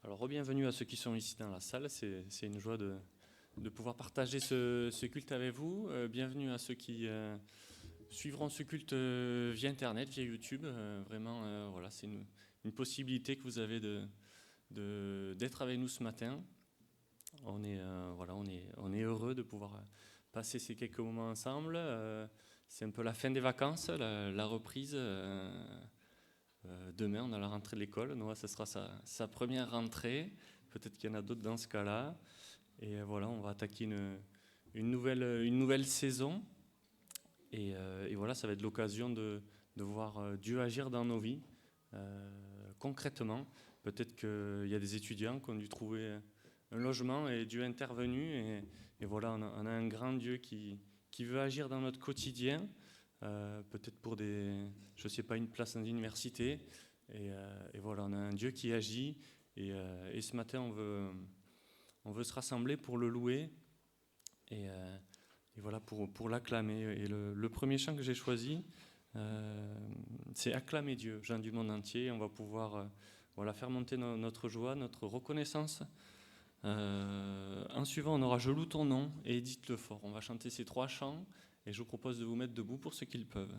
Alors, bienvenue à ceux qui sont ici dans la salle. C'est une joie de pouvoir partager ce culte avec vous. Bienvenue à ceux qui suivront ce culte via Internet, via YouTube. Vraiment, voilà, c'est une possibilité que vous avez d'être avec nous ce matin. On est heureux de pouvoir passer ces quelques moments ensemble. C'est un peu la fin des vacances, la reprise. Demain, on a la rentrée de l'école. Noah, ce sera sa première rentrée. Peut-être qu'il y en a d'autres dans ce cas-là. Et voilà, on va attaquer une nouvelle saison. Et voilà, ça va être l'occasion de voir Dieu agir dans nos vies. Concrètement, peut-être qu'il y a des étudiants qui ont dû trouver un logement et Dieu est intervenu. Et voilà, on a un grand Dieu qui veut agir dans notre quotidien. Peut-être pour une place dans l'université. Et voilà, on a un Dieu qui agit. Et ce matin, on veut se rassembler pour le louer. Et voilà, pour l'acclamer. Et le premier chant que j'ai choisi, c'est Acclamer Dieu, gens du monde entier. On va pouvoir faire monter notre joie, notre reconnaissance. En suivant, on aura Je loue ton nom et Édith Lefort. On va chanter ces 3 chants. Et je vous propose de vous mettre debout pour ceux qui le peuvent.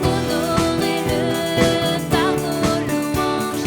Honorez-le par vos louanges.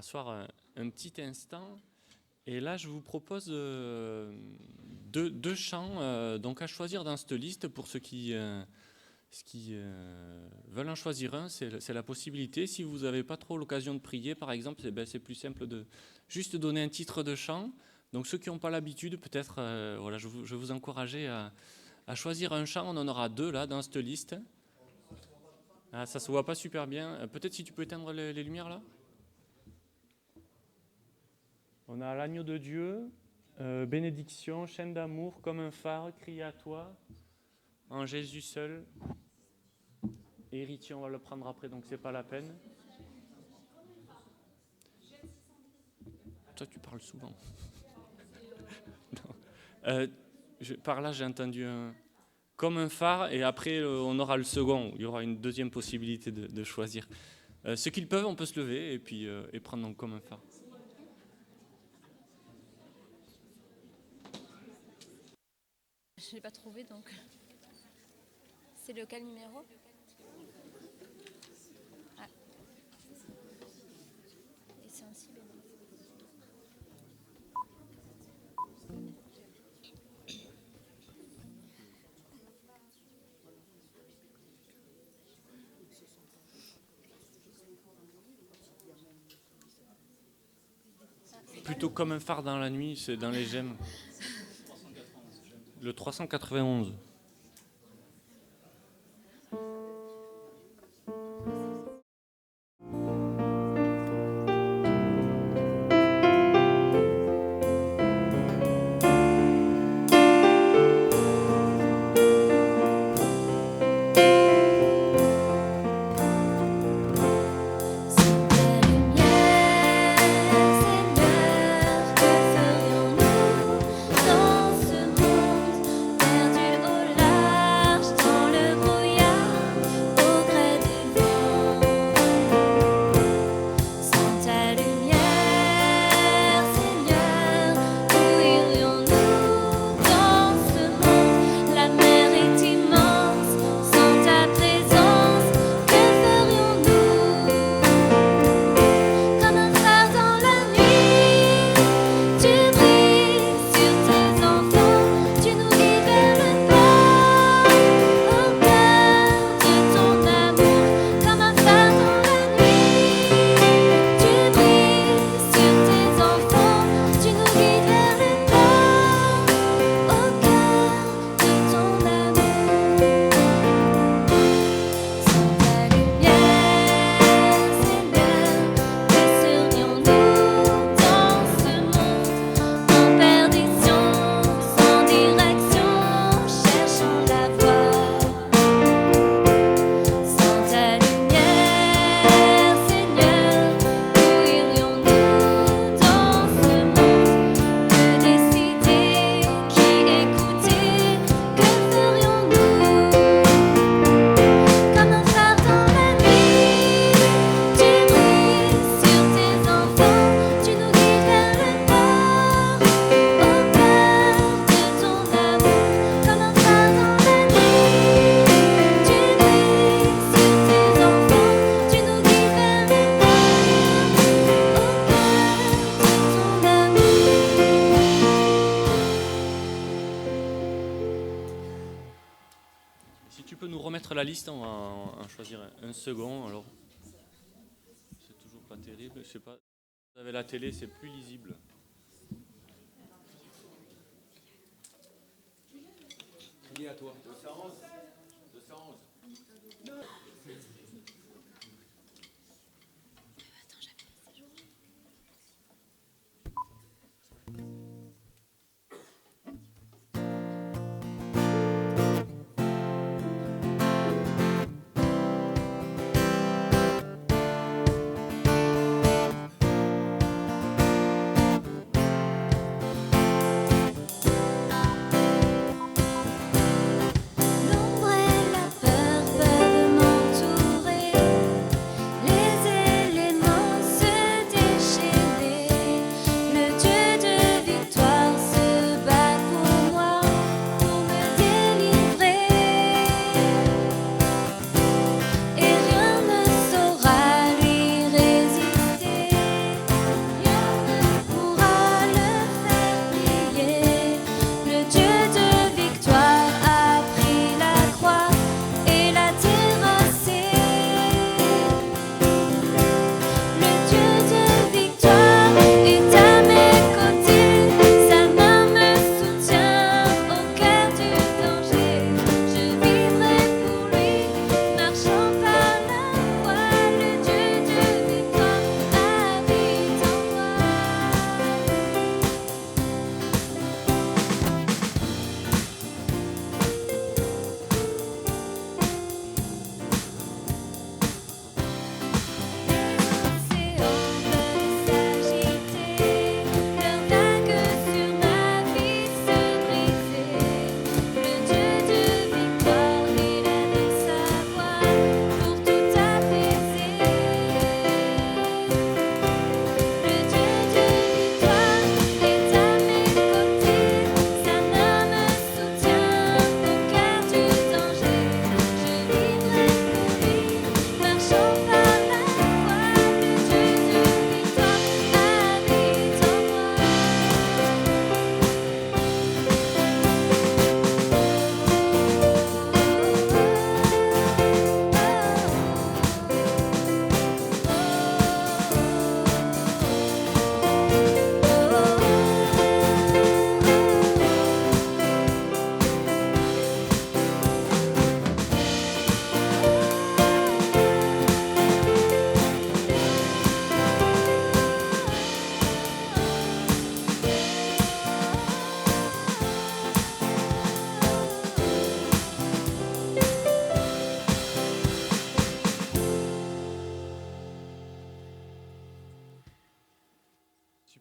rasseoir un petit instant. Et là, je vous propose deux chants donc à choisir dans cette liste. Pour ceux qui veulent en choisir un, c'est la possibilité. Si vous n'avez pas trop l'occasion de prier, par exemple, c'est plus simple de juste donner un titre de chant. Donc ceux qui n'ont pas l'habitude, peut-être, voilà, je vais vous encourager à choisir un chant. On en aura 2 là dans cette liste. Ah, ça se voit pas super bien. Peut-être si tu peux éteindre les lumières là. On a l'agneau de Dieu, bénédiction, chaîne d'amour, comme un phare, crie à toi, en Jésus seul. Héritier, on va le prendre après, donc c'est pas la peine. Toi, tu parles souvent. Par là, j'ai entendu comme un phare, et après, on aura le second. Il y aura une deuxième possibilité de choisir. Ceux qui le peuvent, on peut se lever et puis et prendre donc comme un phare. Je ne l'ai pas trouvé, donc c'est lequel numéro? Ah. Et c'est un si bénin. Plutôt comme un phare dans la nuit, c'est dans les gemmes. Le 391. La liste, on va en choisir un second. Alors, c'est toujours pas terrible. Je sais pas. Vous avez la télé, c'est plus lisible. Lié à toi. 211. 211. Long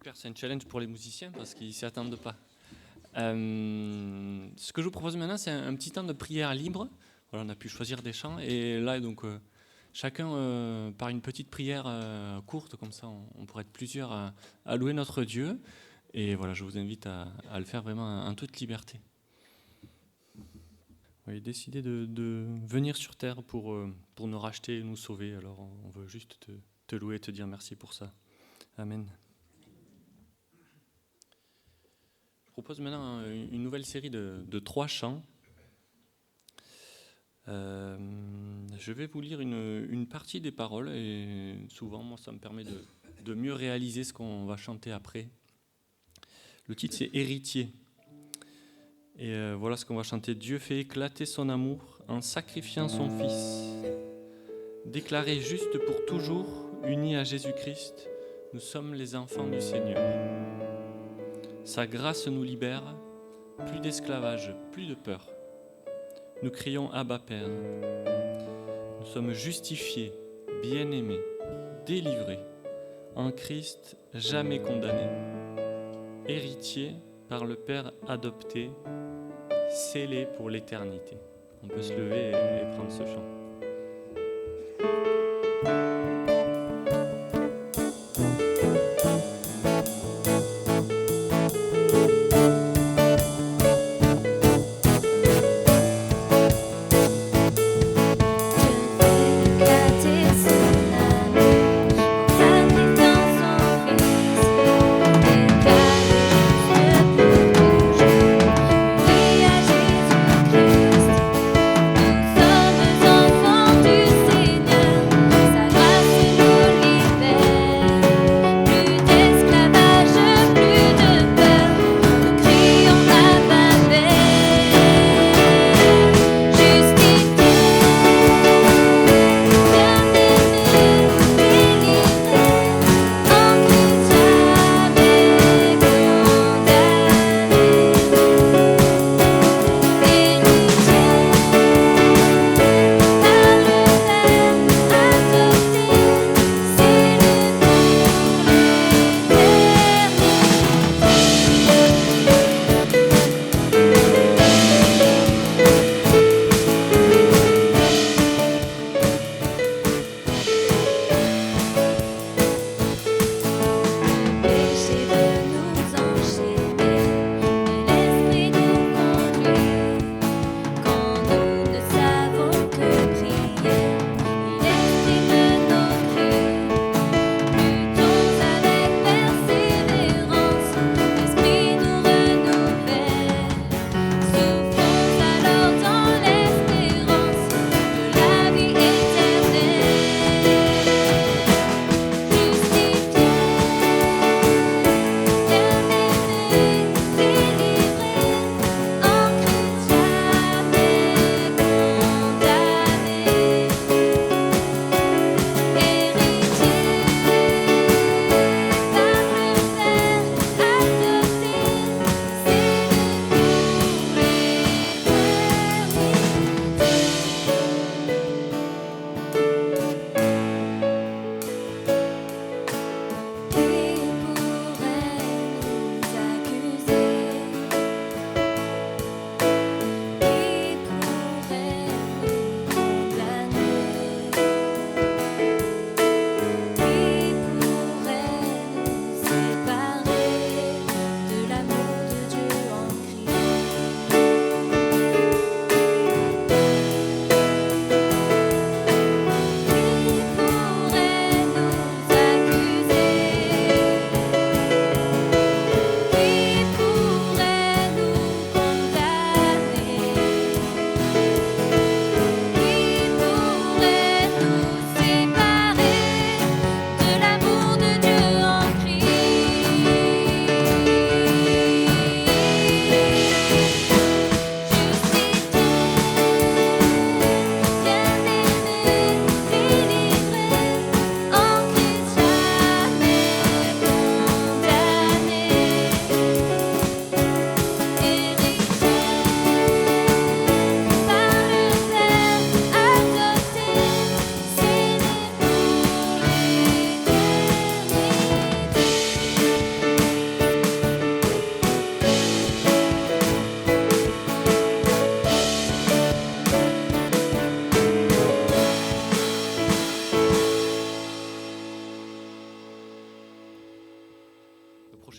Super, c'est un challenge pour les musiciens parce qu'ils ne s'y attendent pas. Ce que je vous propose maintenant, c'est un petit temps de prière libre. Voilà, on a pu choisir des chants et là, donc, chacun par une petite prière courte, comme ça, on pourrait être plusieurs à louer notre Dieu. Et voilà, je vous invite à le faire vraiment en toute liberté. Oui, décider de venir sur terre pour nous racheter et nous sauver. Alors, on veut juste te louer et te dire merci pour ça. Amen. Je propose maintenant une nouvelle série de 3 chants. Je vais vous lire une partie des paroles et souvent, moi, ça me permet de mieux réaliser ce qu'on va chanter après. Le titre, c'est « Héritier ». Et voilà ce qu'on va chanter. Dieu fait éclater son amour en sacrifiant son Fils. Déclaré juste pour toujours, unis à Jésus-Christ, nous sommes les enfants du Seigneur. Sa grâce nous libère, plus d'esclavage, plus de peur. Nous crions Abba Père. Nous sommes justifiés, bien-aimés, délivrés, en Christ jamais condamnés, héritiers par le Père adopté, scellés pour l'éternité. On peut se lever et prendre ce chant. Sommes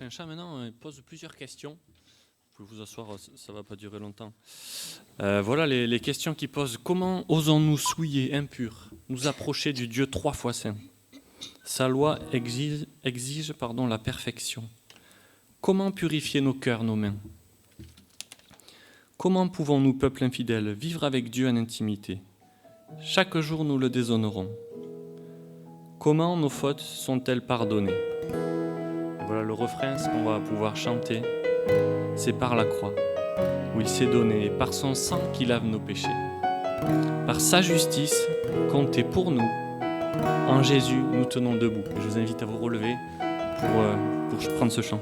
prochain chant, maintenant, pose plusieurs questions. Vous pouvez vous asseoir, ça ne va pas durer longtemps. Voilà les questions qu'il pose. Comment osons-nous souillés, impurs, nous approcher du Dieu 3 fois saint? Sa loi exige la perfection. Comment purifier nos cœurs, nos mains? Comment pouvons-nous, peuple infidèle, vivre avec Dieu en intimité? Chaque jour, nous le déshonorons. Comment nos fautes sont-elles pardonnées? Et voilà le refrain, ce qu'on va pouvoir chanter. C'est par la croix, où il s'est donné, par son sang qui lave nos péchés. Par sa justice, comptée pour nous, en Jésus, nous tenons debout. Je vous invite à vous relever pour prendre ce chant.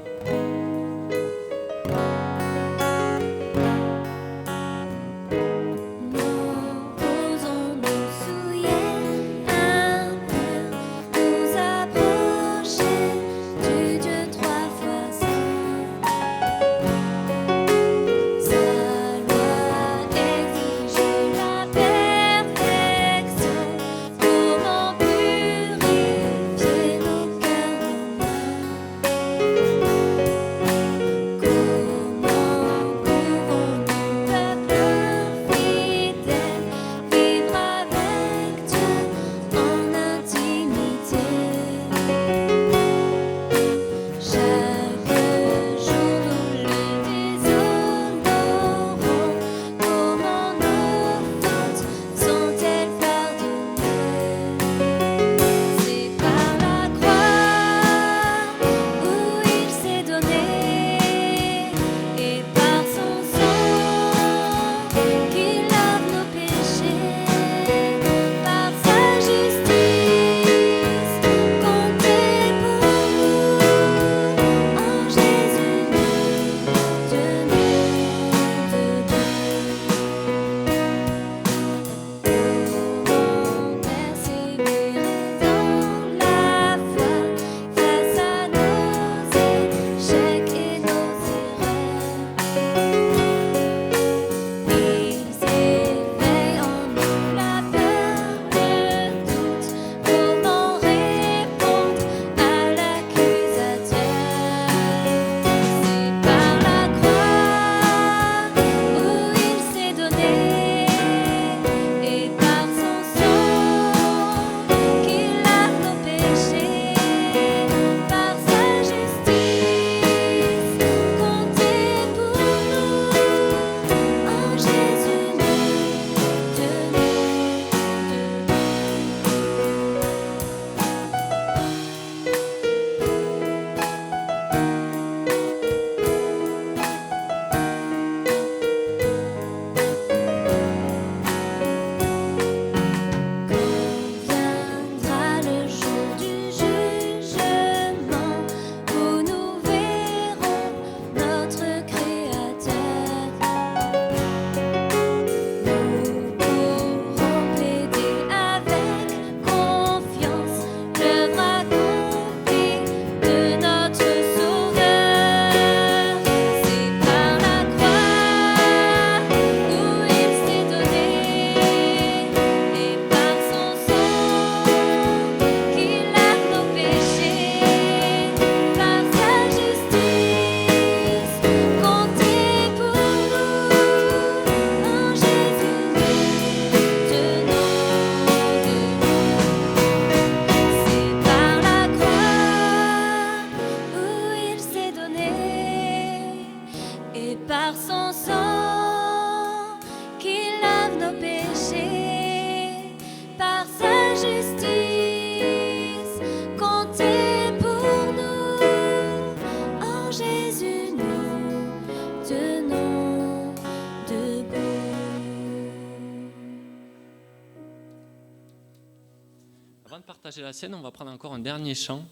Avant de partager la scène, on va prendre encore un dernier chant.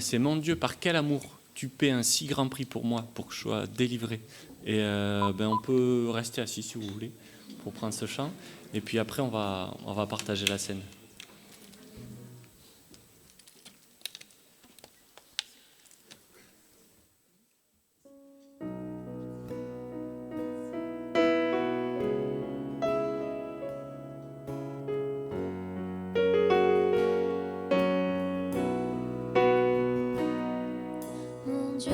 C'est Mon Dieu, par quel amour tu paies un si grand prix pour moi, pour que je sois délivré. Et on peut rester assis si vous voulez pour prendre ce chant. Et puis après, on va partager la scène. Mon Dieu,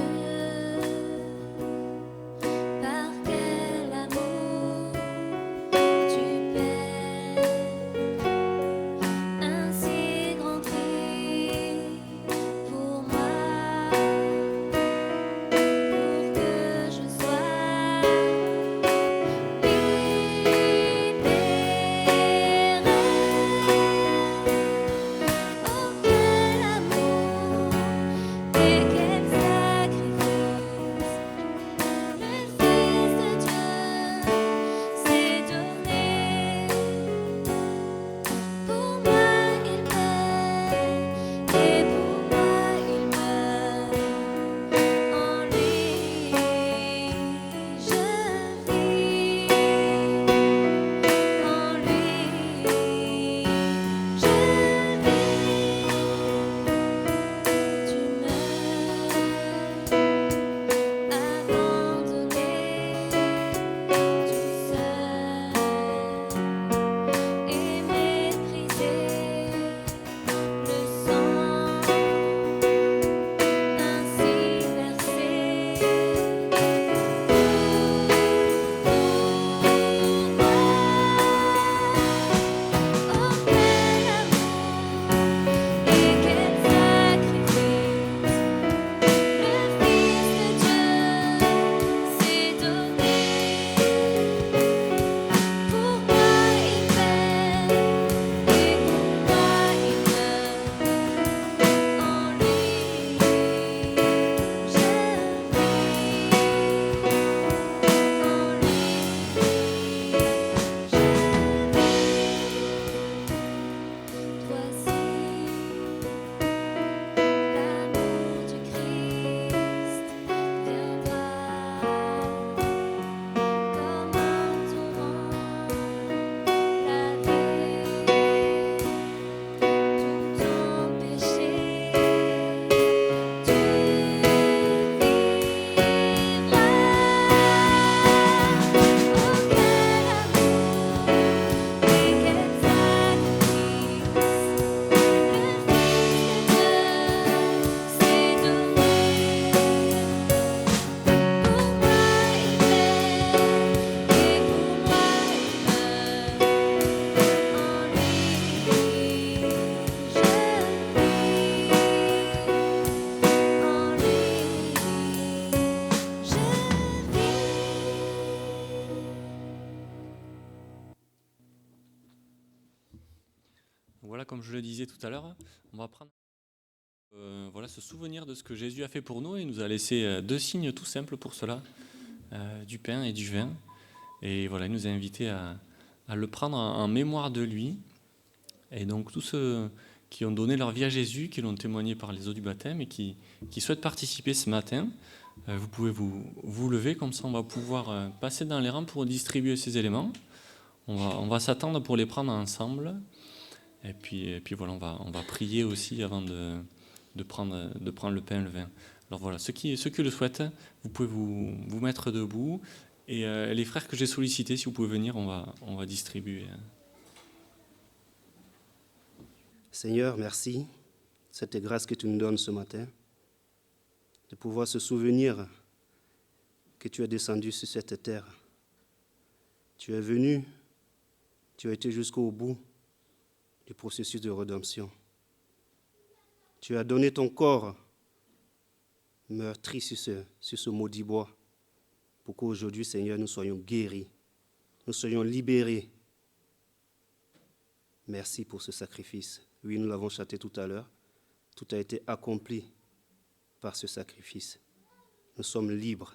Voilà, comme je le disais tout à l'heure, on va prendre voilà, ce souvenir de ce que Jésus a fait pour nous et il nous a laissé deux signes tout simples pour cela, du pain et du vin. Et voilà, il nous a invités à le prendre en mémoire de lui. Et donc tous ceux qui ont donné leur vie à Jésus, qui l'ont témoigné par les eaux du baptême et qui souhaitent participer ce matin, vous pouvez vous lever, comme ça on va pouvoir passer dans les rangs pour distribuer ces éléments. On va s'attendre pour les prendre ensemble. Et puis voilà, on va prier aussi avant de prendre le pain et le vin. Alors voilà, ceux qui le souhaitent, vous pouvez vous mettre debout. Et les frères que j'ai sollicités, si vous pouvez venir, on va distribuer. Seigneur, merci. Cette grâce que tu nous donnes ce matin, de pouvoir se souvenir que tu es descendu sur cette terre. Tu es venu, tu as été jusqu'au bout du processus de rédemption. Tu as donné ton corps meurtri sur ce maudit bois pour qu'aujourd'hui, Seigneur, nous soyons guéris, nous soyons libérés. Merci pour ce sacrifice. Oui, nous l'avons chanté tout à l'heure. Tout a été accompli par ce sacrifice. Nous sommes libres.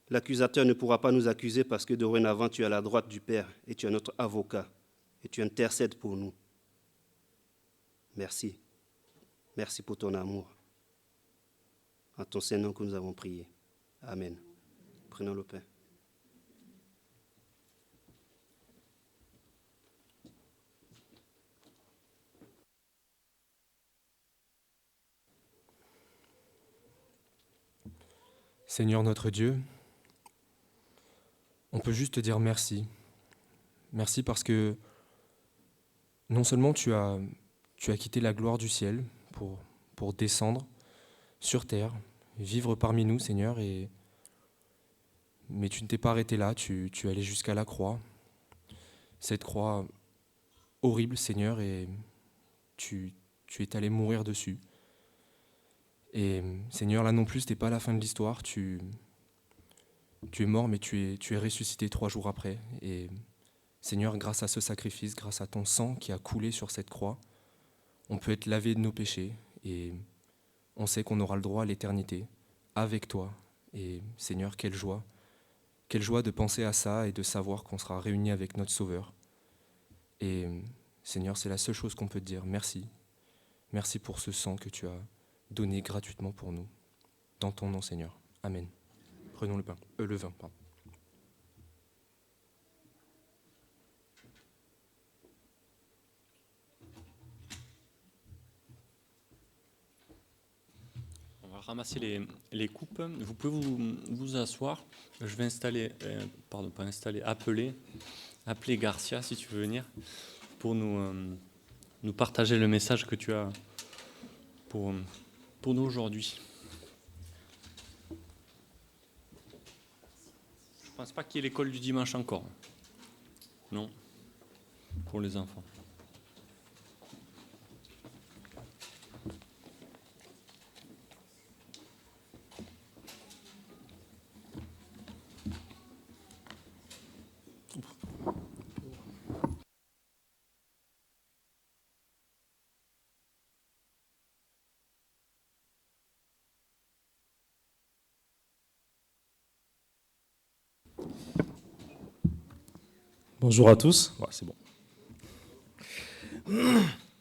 L'accusateur ne pourra pas nous accuser parce que dorénavant, tu es à la droite du Père et tu es notre avocat et tu intercèdes pour nous. Merci. Merci pour ton amour. En ton Saint-Nom que nous avons prié. Amen. Prenons le pain. Seigneur notre Dieu, on peut juste te dire merci. Merci parce que non seulement tu as quitté la gloire du ciel pour descendre sur terre, vivre parmi nous, Seigneur, mais tu ne t'es pas arrêté là, tu es allé jusqu'à la croix. Cette croix horrible, Seigneur, et tu es allé mourir dessus. Et Seigneur, là non plus, ce n'est pas la fin de l'histoire. Tu es mort, mais tu es ressuscité 3 jours après. Et Seigneur, grâce à ce sacrifice, grâce à ton sang qui a coulé sur cette croix, on peut être lavé de nos péchés. Et on sait qu'on aura le droit à l'éternité avec toi. Et Seigneur, quelle joie de penser à ça et de savoir qu'on sera réunis avec notre Sauveur. Et Seigneur, c'est la seule chose qu'on peut te dire. Merci. Merci pour ce sang que tu as donné gratuitement pour nous. Dans ton nom, Seigneur. Amen. Prenons le vin. Pardon. On va ramasser les coupes. Vous pouvez vous asseoir. Je vais appeler Garcia, si tu veux venir, pour nous partager le message que tu as pour nous aujourd'hui. Je ne pense pas qu'il y ait l'école du dimanche encore. Non, pour les enfants. Bonjour à tous. Ouais, c'est bon.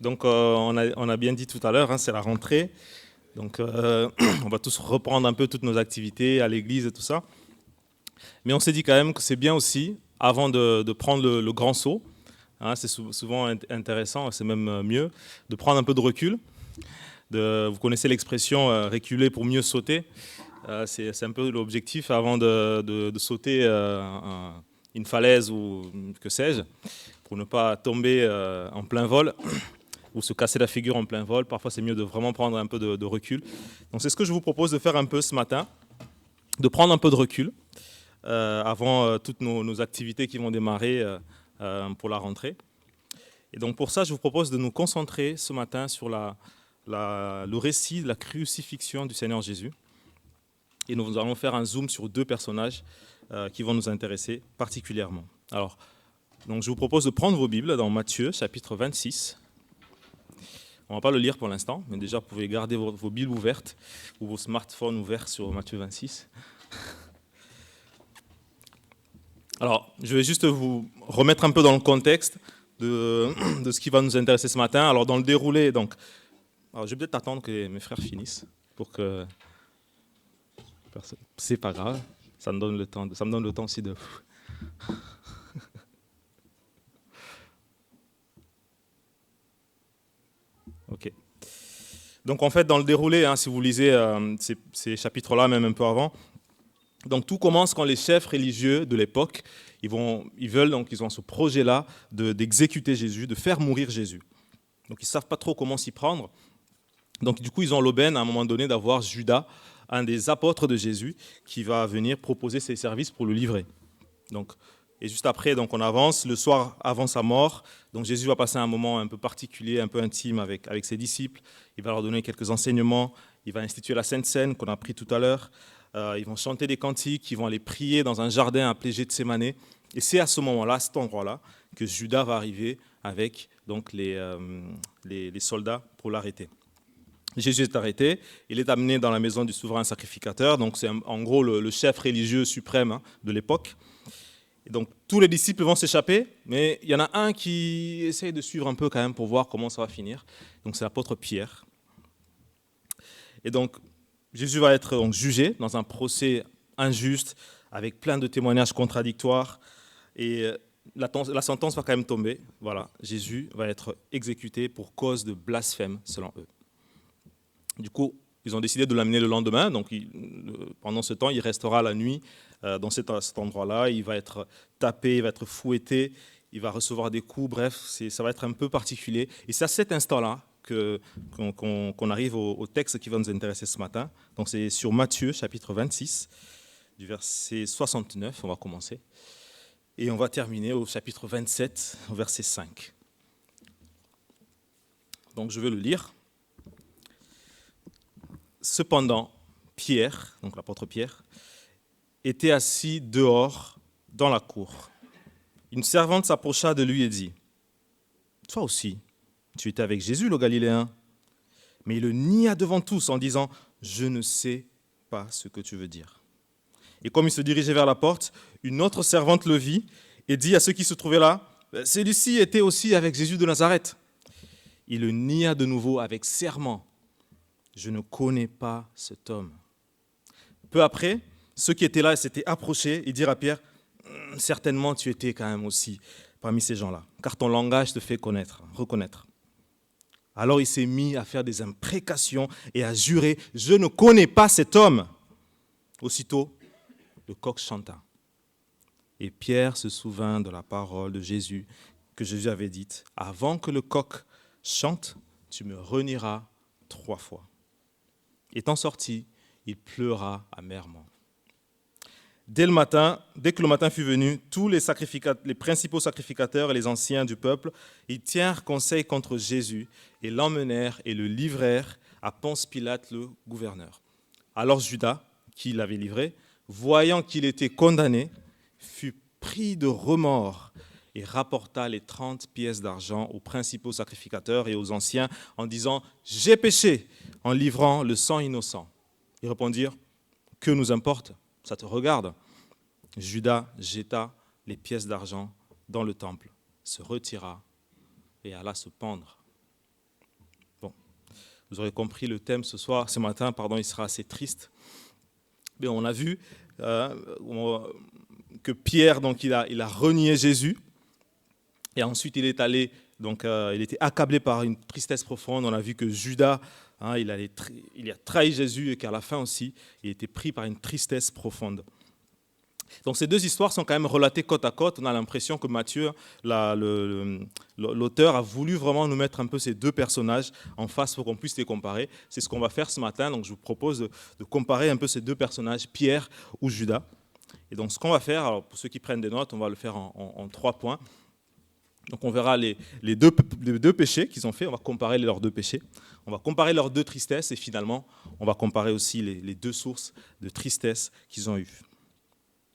Donc, on a bien dit tout à l'heure, c'est la rentrée. Donc, on va tous reprendre un peu toutes nos activités à l'église et tout ça. Mais on s'est dit quand même que c'est bien aussi, avant de prendre le grand saut, c'est souvent intéressant, c'est même mieux, de prendre un peu de recul. Vous connaissez l'expression reculer pour mieux sauter. C'est un peu l'objectif avant de sauter une falaise ou que sais-je, pour ne pas tomber en plein vol ou se casser la figure en plein vol. Parfois, c'est mieux de vraiment prendre un peu de recul. Donc, c'est ce que je vous propose de faire un peu ce matin, de prendre un peu de recul avant toutes nos activités qui vont démarrer pour la rentrée. Et donc, pour ça, je vous propose de nous concentrer ce matin sur le récit de la crucifixion du Seigneur Jésus. Et nous allons faire un zoom sur 2 personnages qui vont nous intéresser particulièrement. Alors, Donc je vous propose de prendre vos Bibles dans Matthieu, chapitre 26. On ne va pas le lire pour l'instant, mais déjà vous pouvez garder vos Bibles ouvertes ou vos smartphones ouverts sur Matthieu 26. Alors, je vais juste vous remettre un peu dans le contexte de ce qui va nous intéresser ce matin. Alors, dans le déroulé, alors, je vais peut-être attendre que mes frères finissent pour que... C'est pas grave, ça me donne le temps aussi de... Ok. Donc en fait, dans le déroulé, si vous lisez ces chapitres-là, même un peu avant, donc tout commence quand les chefs religieux de l'époque, ils ont ce projet-là d'exécuter Jésus, de faire mourir Jésus. Donc ils ne savent pas trop comment s'y prendre. Donc du coup, ils ont l'aubaine à un moment donné d'avoir Judas, un des apôtres de Jésus, qui va venir proposer ses services pour le livrer. Et juste après, on avance, le soir avant sa mort, donc Jésus va passer un moment un peu particulier, un peu intime avec ses disciples. Il va leur donner quelques enseignements, il va instituer la Sainte Seine qu'on a pris tout à l'heure. Ils vont chanter des cantiques, ils vont aller prier dans un jardin appelé Gethsémane. Et c'est à ce moment-là, à cet endroit-là, que Judas va arriver avec les soldats pour l'arrêter. Jésus est arrêté, il est amené dans la maison du souverain sacrificateur, donc c'est en gros le chef religieux suprême de l'époque. Et donc tous les disciples vont s'échapper, mais il y en a un qui essaye de suivre un peu quand même pour voir comment ça va finir. Donc c'est l'apôtre Pierre. Et donc Jésus va être donc jugé dans un procès injuste, avec plein de témoignages contradictoires, et la sentence va quand même tomber. Voilà, Jésus va être exécuté pour cause de blasphème, selon eux. Du coup, ils ont décidé de l'amener le lendemain, donc pendant ce temps, il restera la nuit dans cet endroit-là, il va être tapé, il va être fouetté, il va recevoir des coups, bref, ça va être un peu particulier. Et c'est à cet instant-là qu'on arrive au texte qui va nous intéresser ce matin. Donc c'est sur Matthieu, chapitre 26, du verset 69, on va commencer. Et on va terminer au chapitre 27, au verset 5. Donc je vais le lire. Cependant, Pierre, donc l'apôtre Pierre, était assis dehors dans la cour. Une servante s'approcha de lui et dit : « Toi aussi, tu étais avec Jésus, le Galiléen. » Mais il le nia devant tous en disant : « Je ne sais pas ce que tu veux dire. » Et comme il se dirigeait vers la porte, une autre servante le vit et dit à ceux qui se trouvaient là : « Celui-ci était aussi avec Jésus de Nazareth. » Il le nia de nouveau avec serment : « Je ne connais pas cet homme. » Peu après, ceux qui étaient là s'étaient approchés et dirent à Pierre : « Certainement tu étais quand même aussi parmi ces gens-là, car ton langage te fait reconnaître. » Alors il s'est mis à faire des imprécations et à jurer : « Je ne connais pas cet homme. » Aussitôt, le coq chanta. Et Pierre se souvint de la parole de Jésus que Jésus avait dite : « Avant que le coq chante, tu me renieras 3 fois. » Étant sorti, il pleura amèrement. Dès que le matin fut venu, tous les principaux sacrificateurs et les anciens du peuple, ils tinrent conseil contre Jésus et l'emmenèrent et le livrèrent à Ponce Pilate, le gouverneur. Alors Judas, qui l'avait livré, voyant qu'il était condamné, fut pris de remords et rapporta les 30 pièces d'argent aux principaux sacrificateurs et aux anciens en disant : « J'ai péché en livrant le sang innocent. » Ils répondirent : « Que nous importe ? Ça te regarde. » Judas jeta les pièces d'argent dans le temple, se retira et alla se pendre. Bon, vous aurez compris le thème ce matin, il sera assez triste. Mais on a vu que Pierre, donc, il a renié Jésus. Et ensuite, il était accablé par une tristesse profonde. On a vu que Judas, il a trahi Jésus et qu'à la fin aussi, il était pris par une tristesse profonde. Donc ces deux histoires sont quand même relatées côte à côte. On a l'impression que Matthieu, l'auteur, a voulu vraiment nous mettre un peu ces deux personnages en face pour qu'on puisse les comparer. C'est ce qu'on va faire ce matin. Donc je vous propose de comparer un peu ces deux personnages, Pierre ou Judas. Et donc ce qu'on va faire, alors pour ceux qui prennent des notes, on va le faire en 3 points. Donc on verra les deux péchés qu'ils ont fait, on va comparer leurs 2 péchés, on va comparer leurs 2 tristesses et finalement on va comparer aussi les 2 sources de tristesse qu'ils ont eues.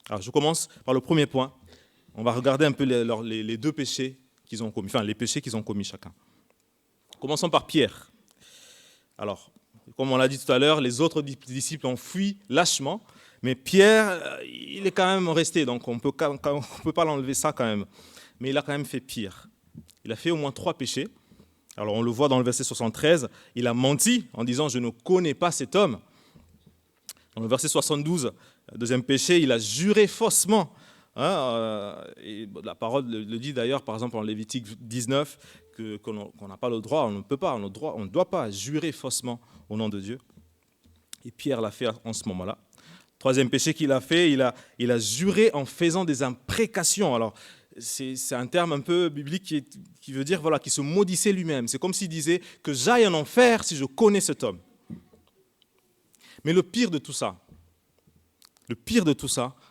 Alors je commence par le premier point, on va regarder un peu les deux péchés qu'ils ont commis, enfin les péchés qu'ils ont commis chacun. Commençons par Pierre. Alors, comme on l'a dit tout à l'heure, les autres disciples ont fui lâchement, mais Pierre, il est quand même resté, donc on peut pas l'enlever ça quand même. Mais il a quand même fait pire. Il a fait au moins 3 péchés. Alors on le voit dans le verset 73, il a menti en disant « Je ne connais pas cet homme ». Dans le verset 72, deuxième péché, il a juré faussement. Et la parole le dit d'ailleurs, par exemple en Lévitique 19, qu'on n'a pas le droit, on ne peut pas, on ne doit pas jurer faussement au nom de Dieu. Et Pierre l'a fait en ce moment-là. Troisième péché qu'il a fait, il a juré en faisant des imprécations. Alors, c'est un terme un peu biblique qui veut dire voilà, qu'il se maudissait lui-même. C'est comme s'il disait que j'aille en enfer si je connais cet homme. Mais le pire de tout ça,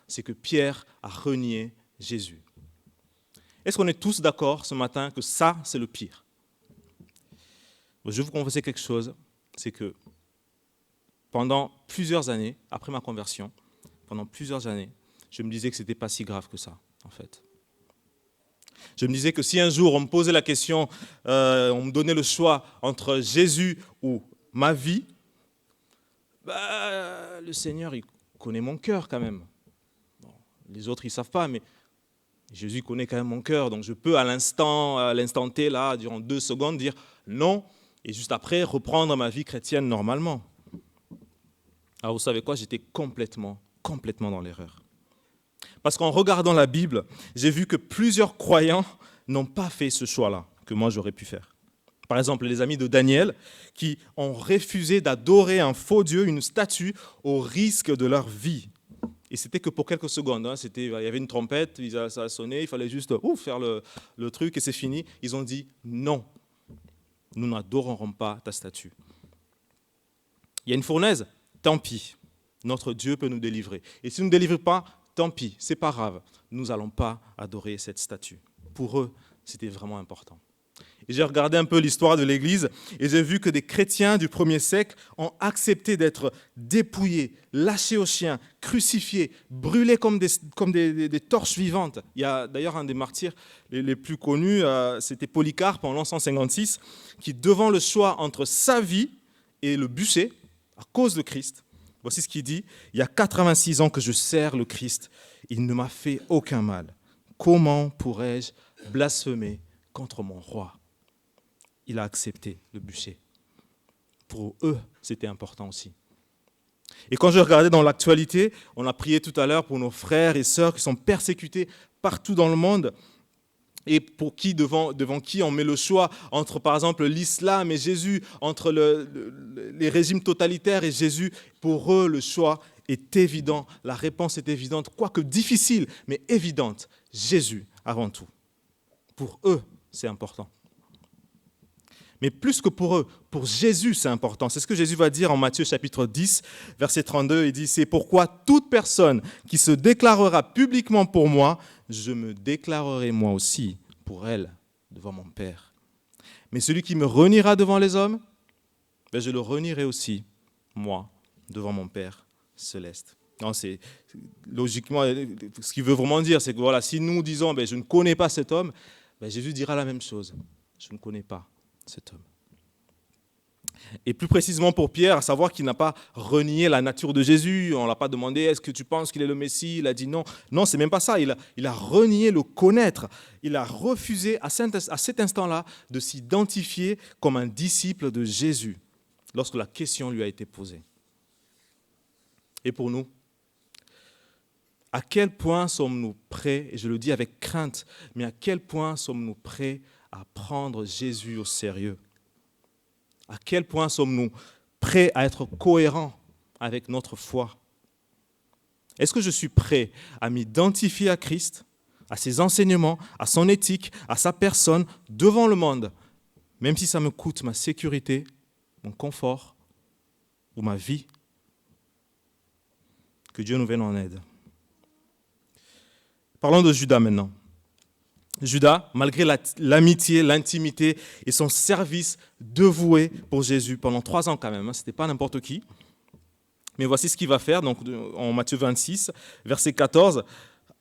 c'est que Pierre a renié Jésus. Est-ce qu'on est tous d'accord ce matin que ça, c'est le pire? Je vais vous confesser quelque chose, c'est que pendant plusieurs années, après ma conversion, je me disais que ce n'était pas si grave que ça, en fait. Je me disais que si un jour on me posait la question, on me donnait le choix entre Jésus ou ma vie, le Seigneur, il connaît mon cœur quand même. Bon, les autres, ils ne savent pas, mais Jésus connaît quand même mon cœur. Donc je peux à l'instant T, là, durant 2 secondes, dire non, et juste après, reprendre ma vie chrétienne normalement. Alors vous savez quoi, j'étais complètement dans l'erreur. Parce qu'en regardant la Bible, j'ai vu que plusieurs croyants n'ont pas fait ce choix-là que moi j'aurais pu faire. Par exemple, les amis de Daniel qui ont refusé d'adorer un faux Dieu, une statue, au risque de leur vie. Et c'était que pour quelques secondes. Il y avait une trompette, ça a sonné, il fallait juste faire le truc et c'est fini. Ils ont dit non, nous n'adorerons pas ta statue. Il y a une fournaise, tant pis, notre Dieu peut nous délivrer. Et s'il ne nous délivre pas, tant pis, c'est pas grave, nous n'allons pas adorer cette statue. Pour eux, c'était vraiment important. Et j'ai regardé un peu l'histoire de l'Église et j'ai vu que des chrétiens du 1er siècle ont accepté d'être dépouillés, lâchés aux chiens, crucifiés, brûlés comme des torches vivantes. Il y a d'ailleurs un des martyrs les plus connus, c'était Polycarpe en l'an 156, qui devant le choix entre sa vie et le bûcher, à cause de Christ, voici ce qu'il dit, « Il y a 86 ans que je sers le Christ, il ne m'a fait aucun mal. Comment pourrais-je blasphémer contre mon roi ?» Il a accepté le bûcher. Pour eux, c'était important aussi. Et quand je regardais dans l'actualité, on a prié tout à l'heure pour nos frères et sœurs qui sont persécutés partout dans le monde et pour qui, devant qui on met le choix entre, par exemple, l'islam et Jésus, entre les régimes totalitaires et Jésus. Pour eux, le choix est évident, la réponse est évidente, quoique difficile, mais évidente. Jésus avant tout. Pour eux, c'est important. Mais plus que pour eux, pour Jésus, c'est important. C'est ce que Jésus va dire en Matthieu chapitre 10, verset 32. Il dit, « C'est pourquoi toute personne qui se déclarera publiquement pour moi, je me déclarerai moi aussi pour elle devant mon Père. Mais celui qui me reniera devant les hommes, je le renierai aussi, moi, devant mon Père céleste. » Non, c'est logiquement, ce qu'il veut vraiment dire, c'est que voilà, si nous disons, je ne connais pas cet homme, Jésus dira la même chose. Je ne connais pas cet homme. Et plus précisément pour Pierre, à savoir qu'il n'a pas renié la nature de Jésus. On ne l'a pas demandé, est-ce que tu penses qu'il est le Messie? Il a dit non. Non, c'est même pas ça. Il a renié le connaître. Il a refusé à cet instant-là de s'identifier comme un disciple de Jésus lorsque la question lui a été posée. Et pour nous, à quel point sommes-nous prêts, et je le dis avec crainte, mais à quel point sommes-nous prêts à prendre Jésus au sérieux? À quel point sommes-nous prêts à être cohérents avec notre foi? Est-ce que je suis prêt à m'identifier à Christ, à ses enseignements, à son éthique, à sa personne, devant le monde, même si ça me coûte ma sécurité, mon confort ou ma vie? Que Dieu nous vienne en aide. Parlons de Judas maintenant. Judas, malgré l'amitié, l'intimité et son service dévoué pour Jésus pendant 3 ans quand même, ce n'était pas n'importe qui. Mais voici ce qu'il va faire donc, en Matthieu 26, verset 14.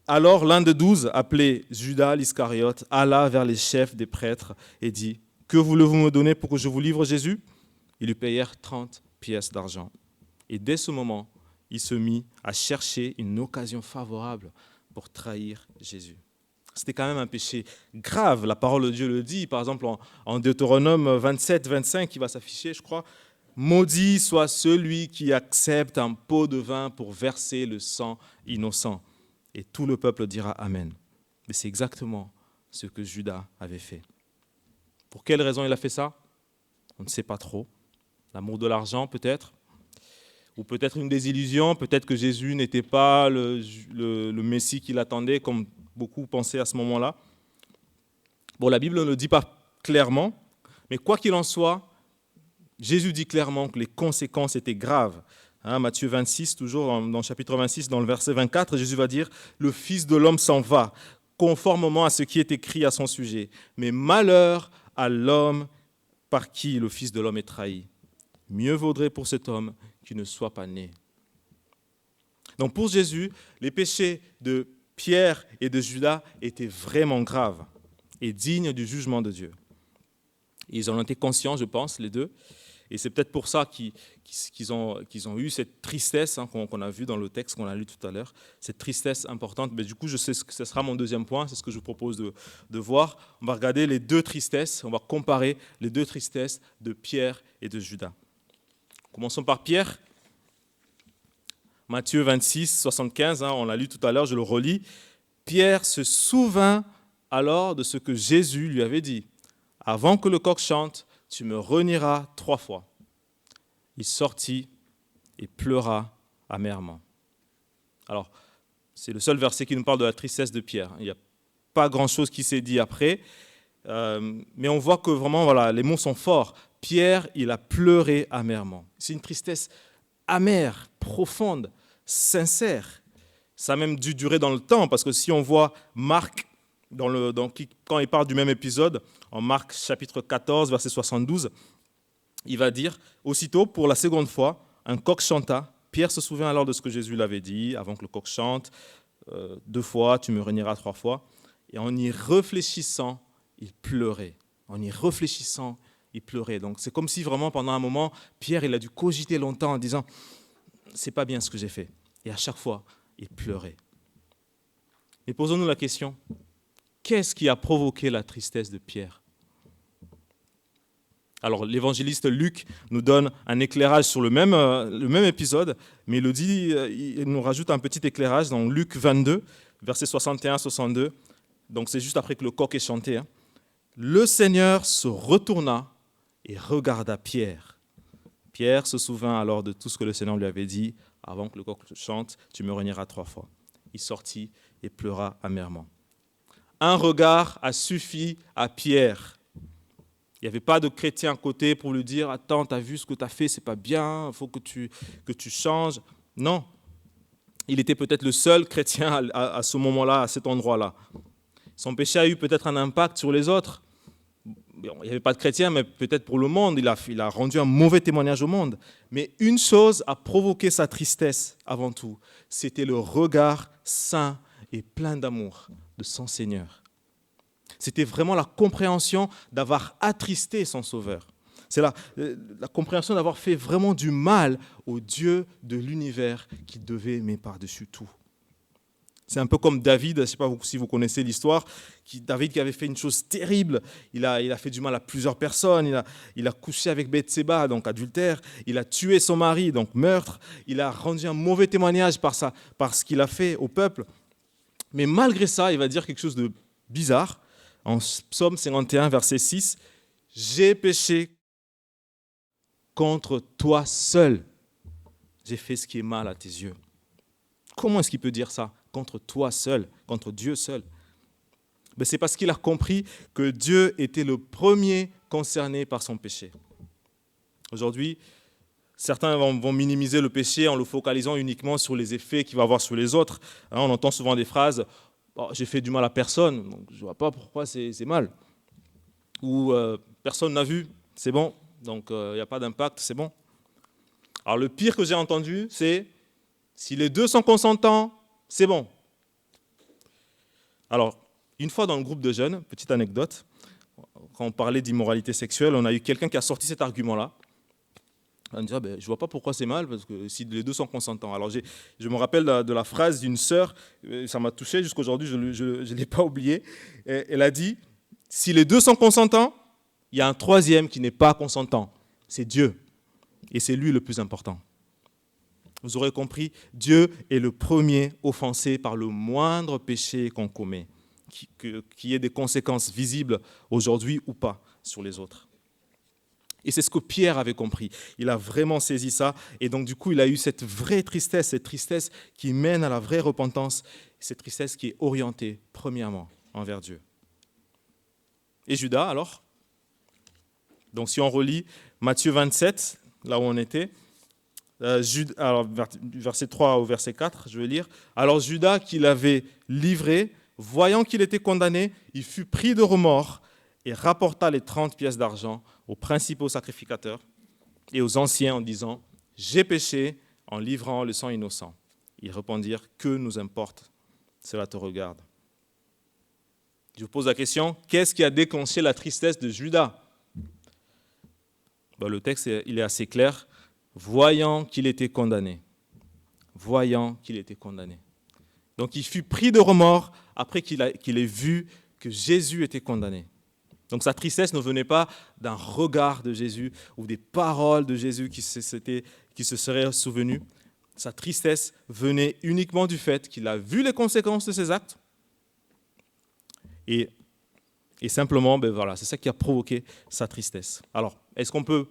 Alors l'un des 12, appelé Judas l'Iscariote, alla vers les chefs des prêtres et dit « Que voulez-vous me donner pour que je vous livre Jésus ?» Ils lui payèrent 30 pièces d'argent. Et dès ce moment, il se mit à chercher une occasion favorable pour trahir Jésus. C'était quand même un péché grave, la parole de Dieu le dit. Par exemple, en Deutéronome 27, 25, qui va s'afficher, je crois, « Maudit soit celui qui accepte un pot de vin pour verser le sang innocent. » Et tout le peuple dira Amen. Mais c'est exactement ce que Judas avait fait. Pour quelle raison il a fait ça? On ne sait pas trop. L'amour de l'argent peut-être, ou peut-être une désillusion, peut-être que Jésus n'était pas le Messie qu'il attendait, comme beaucoup pensaient à ce moment-là. Bon, la Bible ne le dit pas clairement, mais quoi qu'il en soit, Jésus dit clairement que les conséquences étaient graves. Matthieu 26, toujours dans le chapitre 26, dans le verset 24, Jésus va dire « Le Fils de l'homme s'en va, conformément à ce qui est écrit à son sujet. Mais malheur à l'homme par qui le Fils de l'homme est trahi. Mieux vaudrait pour cet homme qu'il ne soit pas né. » Donc pour Jésus, les péchés de Pierre et de Judas étaient vraiment graves et dignes du jugement de Dieu. Ils en ont été conscients, je pense, les deux. Et c'est peut-être pour ça qu'ils ont eu cette tristesse qu'on a vue dans le texte qu'on a lu tout à l'heure, cette tristesse importante. Mais du coup, je sais que ce sera mon deuxième point, c'est ce que je vous propose de voir. On va regarder les deux tristesses, on va comparer les deux tristesses de Pierre et de Judas. Commençons par Pierre. Matthieu 26, 75, on l'a lu tout à l'heure, je le relis. Pierre se souvint alors de ce que Jésus lui avait dit. « Avant que le coq chante, tu me renieras 3 fois. » Il sortit et pleura amèrement. Alors, c'est le seul verset qui nous parle de la tristesse de Pierre. Il n'y a pas grand-chose qui s'est dit après, mais on voit que vraiment, voilà, les mots sont forts. Pierre, il a pleuré amèrement. C'est une tristesse amère, profonde, sincère. Ça a même dû durer dans le temps, parce que si on voit Marc, quand il parle du même épisode, en Marc chapitre 14, verset 72, il va dire, aussitôt, pour la seconde fois, un coq chanta. Pierre se souvient alors de ce que Jésus l'avait dit, avant que le coq chante, 2 fois, tu me renieras 3 fois. Et en y réfléchissant, il pleurait. En y réfléchissant, il pleurait. Donc c'est comme si vraiment, pendant un moment, Pierre, il a dû cogiter longtemps en disant, c'est pas bien ce que j'ai fait. Et à chaque fois, il pleurait. Mais posons-nous la question, qu'est-ce qui a provoqué la tristesse de Pierre? Alors, l'évangéliste Luc nous donne un éclairage sur le même épisode, mais il nous rajoute un petit éclairage dans Luc 22, versets 61-62. Donc, c'est juste après que le coq ait chanté. Le Seigneur se retourna et regarda Pierre. Pierre se souvint alors de tout ce que le Seigneur lui avait dit. Avant que le coq chante, tu me renieras 3 fois. Il sortit et pleura amèrement. Un regard a suffi à Pierre. Il n'y avait pas de chrétien à côté pour lui dire « Attends, tu as vu ce que tu as fait, c'est pas bien, il faut que tu changes. » Non, il était peut-être le seul chrétien à ce moment-là, à cet endroit-là. Son péché a eu peut-être un impact sur les autres. Il n'y avait pas de chrétien, mais peut-être pour le monde, il a rendu un mauvais témoignage au monde. Mais une chose a provoqué sa tristesse avant tout, c'était le regard saint et plein d'amour de son Seigneur. C'était vraiment la compréhension d'avoir attristé son Sauveur. C'est la compréhension d'avoir fait vraiment du mal au Dieu de l'univers qu'il devait aimer par-dessus tout. C'est un peu comme David, je ne sais pas si vous connaissez l'histoire, David qui avait fait une chose terrible, il a fait du mal à plusieurs personnes, il a couché avec Bathséba, donc adultère, il a tué son mari, donc meurtre, il a rendu un mauvais témoignage par ce qu'il a fait au peuple. Mais malgré ça, il va dire quelque chose de bizarre. En Psaume 51, verset 6, « J'ai péché contre toi seul. J'ai fait ce qui est mal à tes yeux. » Comment est-ce qu'il peut dire ça? Contre toi seul, contre Dieu seul. Ben, c'est parce qu'il a compris que Dieu était le premier concerné par son péché. Aujourd'hui, certains vont minimiser le péché en le focalisant uniquement sur les effets qu'il va avoir sur les autres. On entend souvent des phrases « j'ai fait du mal à personne, donc je ne vois pas pourquoi c'est mal. » Ou « personne n'a vu, c'est bon, donc il n'y a pas d'impact, c'est bon. » Alors le pire que j'ai entendu, c'est « si les deux sont consentants, c'est bon. » Alors, une fois dans le groupe de jeunes, petite anecdote, quand on parlait d'immoralité sexuelle, on a eu quelqu'un qui a sorti cet argument-là. On dit, je ne vois pas pourquoi c'est mal, parce que si les deux sont consentants. Alors, je me rappelle de la phrase d'une sœur, ça m'a touché jusqu'à aujourd'hui, je ne l'ai pas oublié. Elle a dit, si les deux sont consentants, il y a un troisième qui n'est pas consentant. C'est Dieu. Et c'est lui le plus important. Vous aurez compris, Dieu est le premier offensé par le moindre péché qu'on commet, qui ait des conséquences visibles aujourd'hui ou pas sur les autres. Et c'est ce que Pierre avait compris. Il a vraiment saisi ça. Et donc, du coup, il a eu cette vraie tristesse, cette tristesse qui mène à la vraie repentance, cette tristesse qui est orientée, premièrement, envers Dieu. Et Judas, alors ? Donc, si on relit Matthieu 27, là où on était, alors, verset 3 au verset 4, je vais lire. Alors, Judas, qui l'avait livré, voyant qu'il était condamné, il fut pris de remords et rapporta les 30 pièces d'argent aux principaux sacrificateurs et aux anciens en disant « J'ai péché en livrant le sang innocent. » Ils répondirent « Que nous importe, cela te regarde. » Je vous pose la question, qu'est-ce qui a déclenché la tristesse de Judas ? Le texte il est assez clair. Voyant qu'il était condamné. Voyant qu'il était condamné. Donc il fut pris de remords après qu'il ait vu que Jésus était condamné. Donc sa tristesse ne venait pas d'un regard de Jésus ou des paroles de Jésus qui se seraient souvenues. Sa tristesse venait uniquement du fait qu'il a vu les conséquences de ses actes. Et simplement, voilà, c'est ça qui a provoqué sa tristesse. Alors, est-ce qu'on peut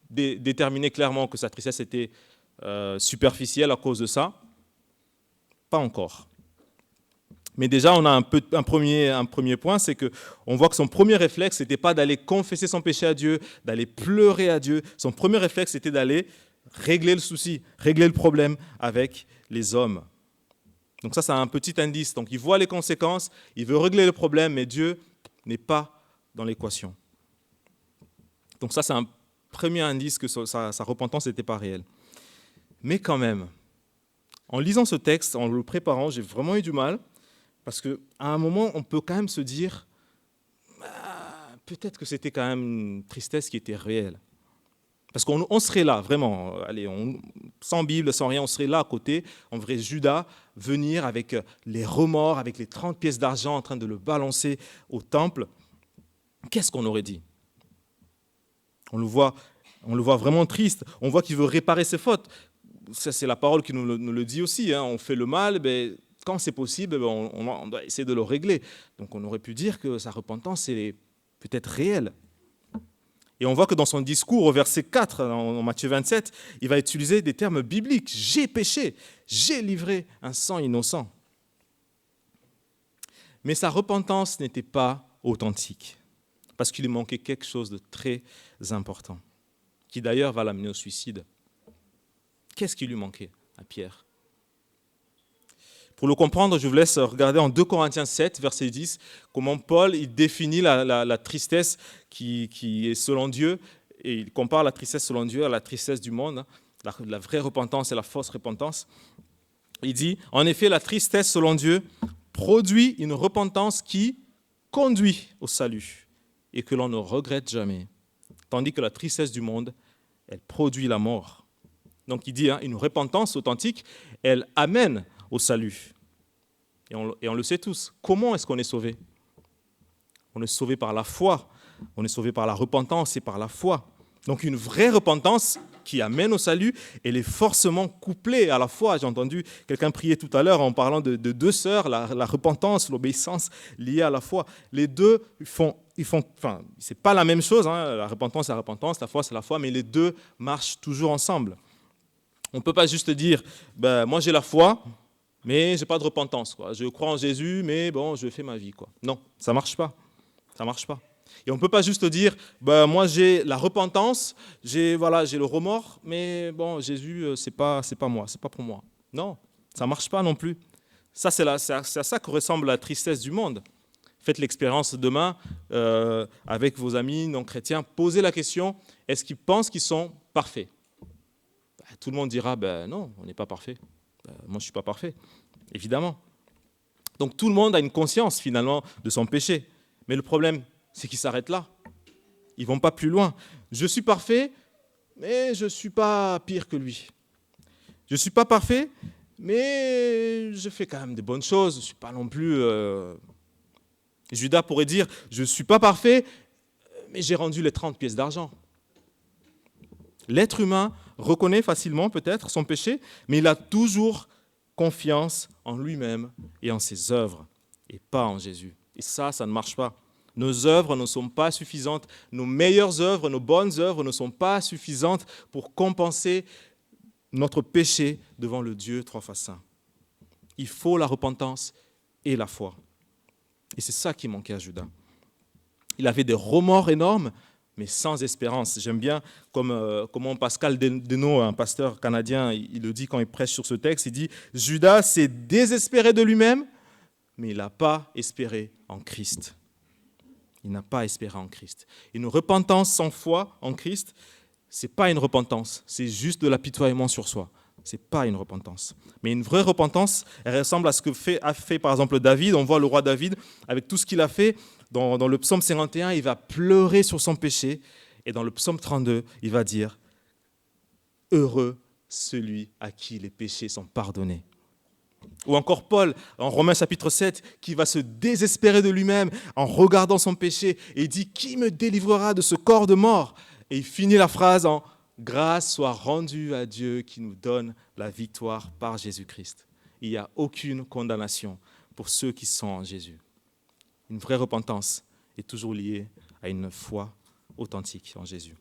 déterminer clairement que sa tristesse était superficielle à cause de ça ? Pas encore. Mais déjà, on a un premier point, c'est qu'on voit que son premier réflexe, ce n'était pas d'aller confesser son péché à Dieu, d'aller pleurer à Dieu. Son premier réflexe, c'était d'aller régler le souci, régler le problème avec les hommes. Donc ça, c'est un petit indice. Donc il voit les conséquences, il veut régler le problème, mais Dieu n'est pas dans l'équation. Donc ça, c'est un premier indice que sa repentance n'était pas réelle. Mais quand même, en lisant ce texte, en le préparant, j'ai vraiment eu du mal, parce qu'à un moment, on peut quand même se dire, peut-être que c'était quand même une tristesse qui était réelle. Parce qu'on serait là, vraiment, sans Bible, sans rien, on serait là à côté, on verrait Judas venir avec les remords, avec les 30 pièces d'argent en train de le balancer au temple. Qu'est-ce qu'on aurait dit ? On le voit vraiment triste, on voit qu'il veut réparer ses fautes. Ça, c'est la parole qui nous le dit aussi, hein. On fait le mal, quand c'est possible, on doit essayer de le régler. Donc on aurait pu dire que sa repentance est peut-être réelle. Et on voit que dans son discours, au verset 4, en Matthieu 27, il va utiliser des termes bibliques. « J'ai péché, j'ai livré un sang innocent. » Mais sa repentance n'était pas authentique, parce qu'il lui manquait quelque chose de très important, qui d'ailleurs va l'amener au suicide. Qu'est-ce qui lui manquait à Pierre ? Pour le comprendre, je vous laisse regarder en 2 Corinthiens 7, verset 10, comment Paul il définit la tristesse qui est selon Dieu, et il compare la tristesse selon Dieu à la tristesse du monde, la vraie repentance et la fausse repentance. Il dit, en effet, la tristesse selon Dieu produit une repentance qui conduit au salut et que l'on ne regrette jamais, tandis que la tristesse du monde, elle produit la mort. Donc il dit, une repentance authentique, elle amène au salut. Et on le sait tous. Comment est-ce qu'on est sauvé ? On est sauvé par la foi. On est sauvé par la repentance et par la foi. Donc une vraie repentance qui amène au salut, elle est forcément couplée à la foi. J'ai entendu quelqu'un prier tout à l'heure en parlant de 2 sœurs, la repentance, l'obéissance liée à la foi. Les deux c'est pas la même chose, hein. La repentance c'est la repentance, la foi c'est la foi, mais les deux marchent toujours ensemble. On ne peut pas juste dire, moi j'ai la foi, mais je n'ai pas de repentance. Je crois en Jésus, mais je fais ma vie. Non, ça ne marche pas. Ça marche pas. Et on ne peut pas juste dire, moi j'ai la repentance, j'ai le remords, mais Jésus, c'est pas moi, c'est pas pour moi. Non, ça ne marche pas non plus. Ça, c'est à ça que ressemble la tristesse du monde. Faites l'expérience demain avec vos amis non chrétiens. Posez la question, est-ce qu'ils pensent qu'ils sont parfaits ? Tout le monde dira, non, on n'est pas parfait. Moi, je ne suis pas parfait, évidemment. Donc tout le monde a une conscience finalement de son péché. Mais le problème, c'est qu'ils s'arrêtent là. Ils ne vont pas plus loin. Je suis parfait, mais je ne suis pas pire que lui. Je ne suis pas parfait, mais je fais quand même des bonnes choses. Je ne suis pas non plus... Judas pourrait dire, je ne suis pas parfait, mais j'ai rendu les 30 pièces d'argent. L'être humain reconnaît facilement peut-être son péché, mais il a toujours confiance en lui-même et en ses œuvres, et pas en Jésus. Et ça ne marche pas. Nos œuvres ne sont pas suffisantes. Nos meilleures œuvres, nos bonnes œuvres ne sont pas suffisantes pour compenser notre péché devant le Dieu trois fois saint. Il faut la repentance et la foi. Et c'est ça qui manquait à Judas. Il avait des remords énormes, mais sans espérance. J'aime bien comment Pascal Denot, un pasteur canadien, il le dit quand il prêche sur ce texte, il dit « Judas s'est désespéré de lui-même, mais il n'a pas espéré en Christ. » Il n'a pas espéré en Christ. Une repentance sans foi en Christ, ce n'est pas une repentance, c'est juste de l'apitoiement sur soi. Ce n'est pas une repentance. Mais une vraie repentance, elle ressemble à ce que a fait par exemple David. On voit le roi David, avec tout ce qu'il a fait, dans le psaume 51, il va pleurer sur son péché. Et dans le psaume 32, il va dire « Heureux celui à qui les péchés sont pardonnés ». Ou encore Paul, en Romains chapitre 7, qui va se désespérer de lui-même en regardant son péché et dit « Qui me délivrera de ce corps de mort ?» Et il finit la phrase en « Grâce soit rendue à Dieu qui nous donne la victoire par Jésus-Christ. » Il n'y a aucune condamnation pour ceux qui sont en Jésus. Une vraie repentance est toujours liée à une foi authentique en Jésus.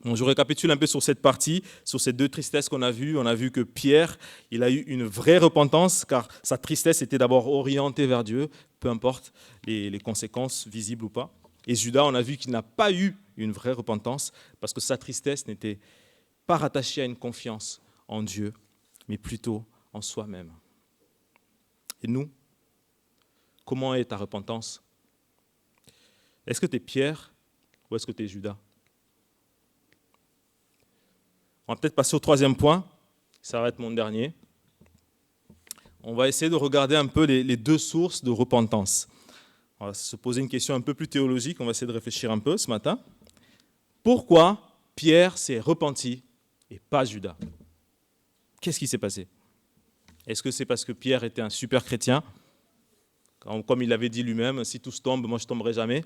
Bon, je récapitule un peu sur cette partie, sur ces deux tristesses qu'on a vues. On a vu que Pierre, il a eu une vraie repentance, car sa tristesse était d'abord orientée vers Dieu, peu importe les conséquences visibles ou pas. Et Judas, on a vu qu'il n'a pas eu une vraie repentance, parce que sa tristesse n'était pas rattachée à une confiance en Dieu, mais plutôt en soi-même. Et nous, comment est ta repentance? Est-ce que tu es Pierre ou est-ce que tu es Judas? On va peut-être passer au troisième point, ça va être mon dernier. On va essayer de regarder un peu les deux sources de repentance. On va se poser une question un peu plus théologique, on va essayer de réfléchir un peu ce matin. Pourquoi Pierre s'est repenti et pas Judas? Qu'est-ce qui s'est passé? Est-ce que c'est parce que Pierre était un super chrétien? Comme il l'avait dit lui-même, si tous tombent, moi je ne tomberai jamais.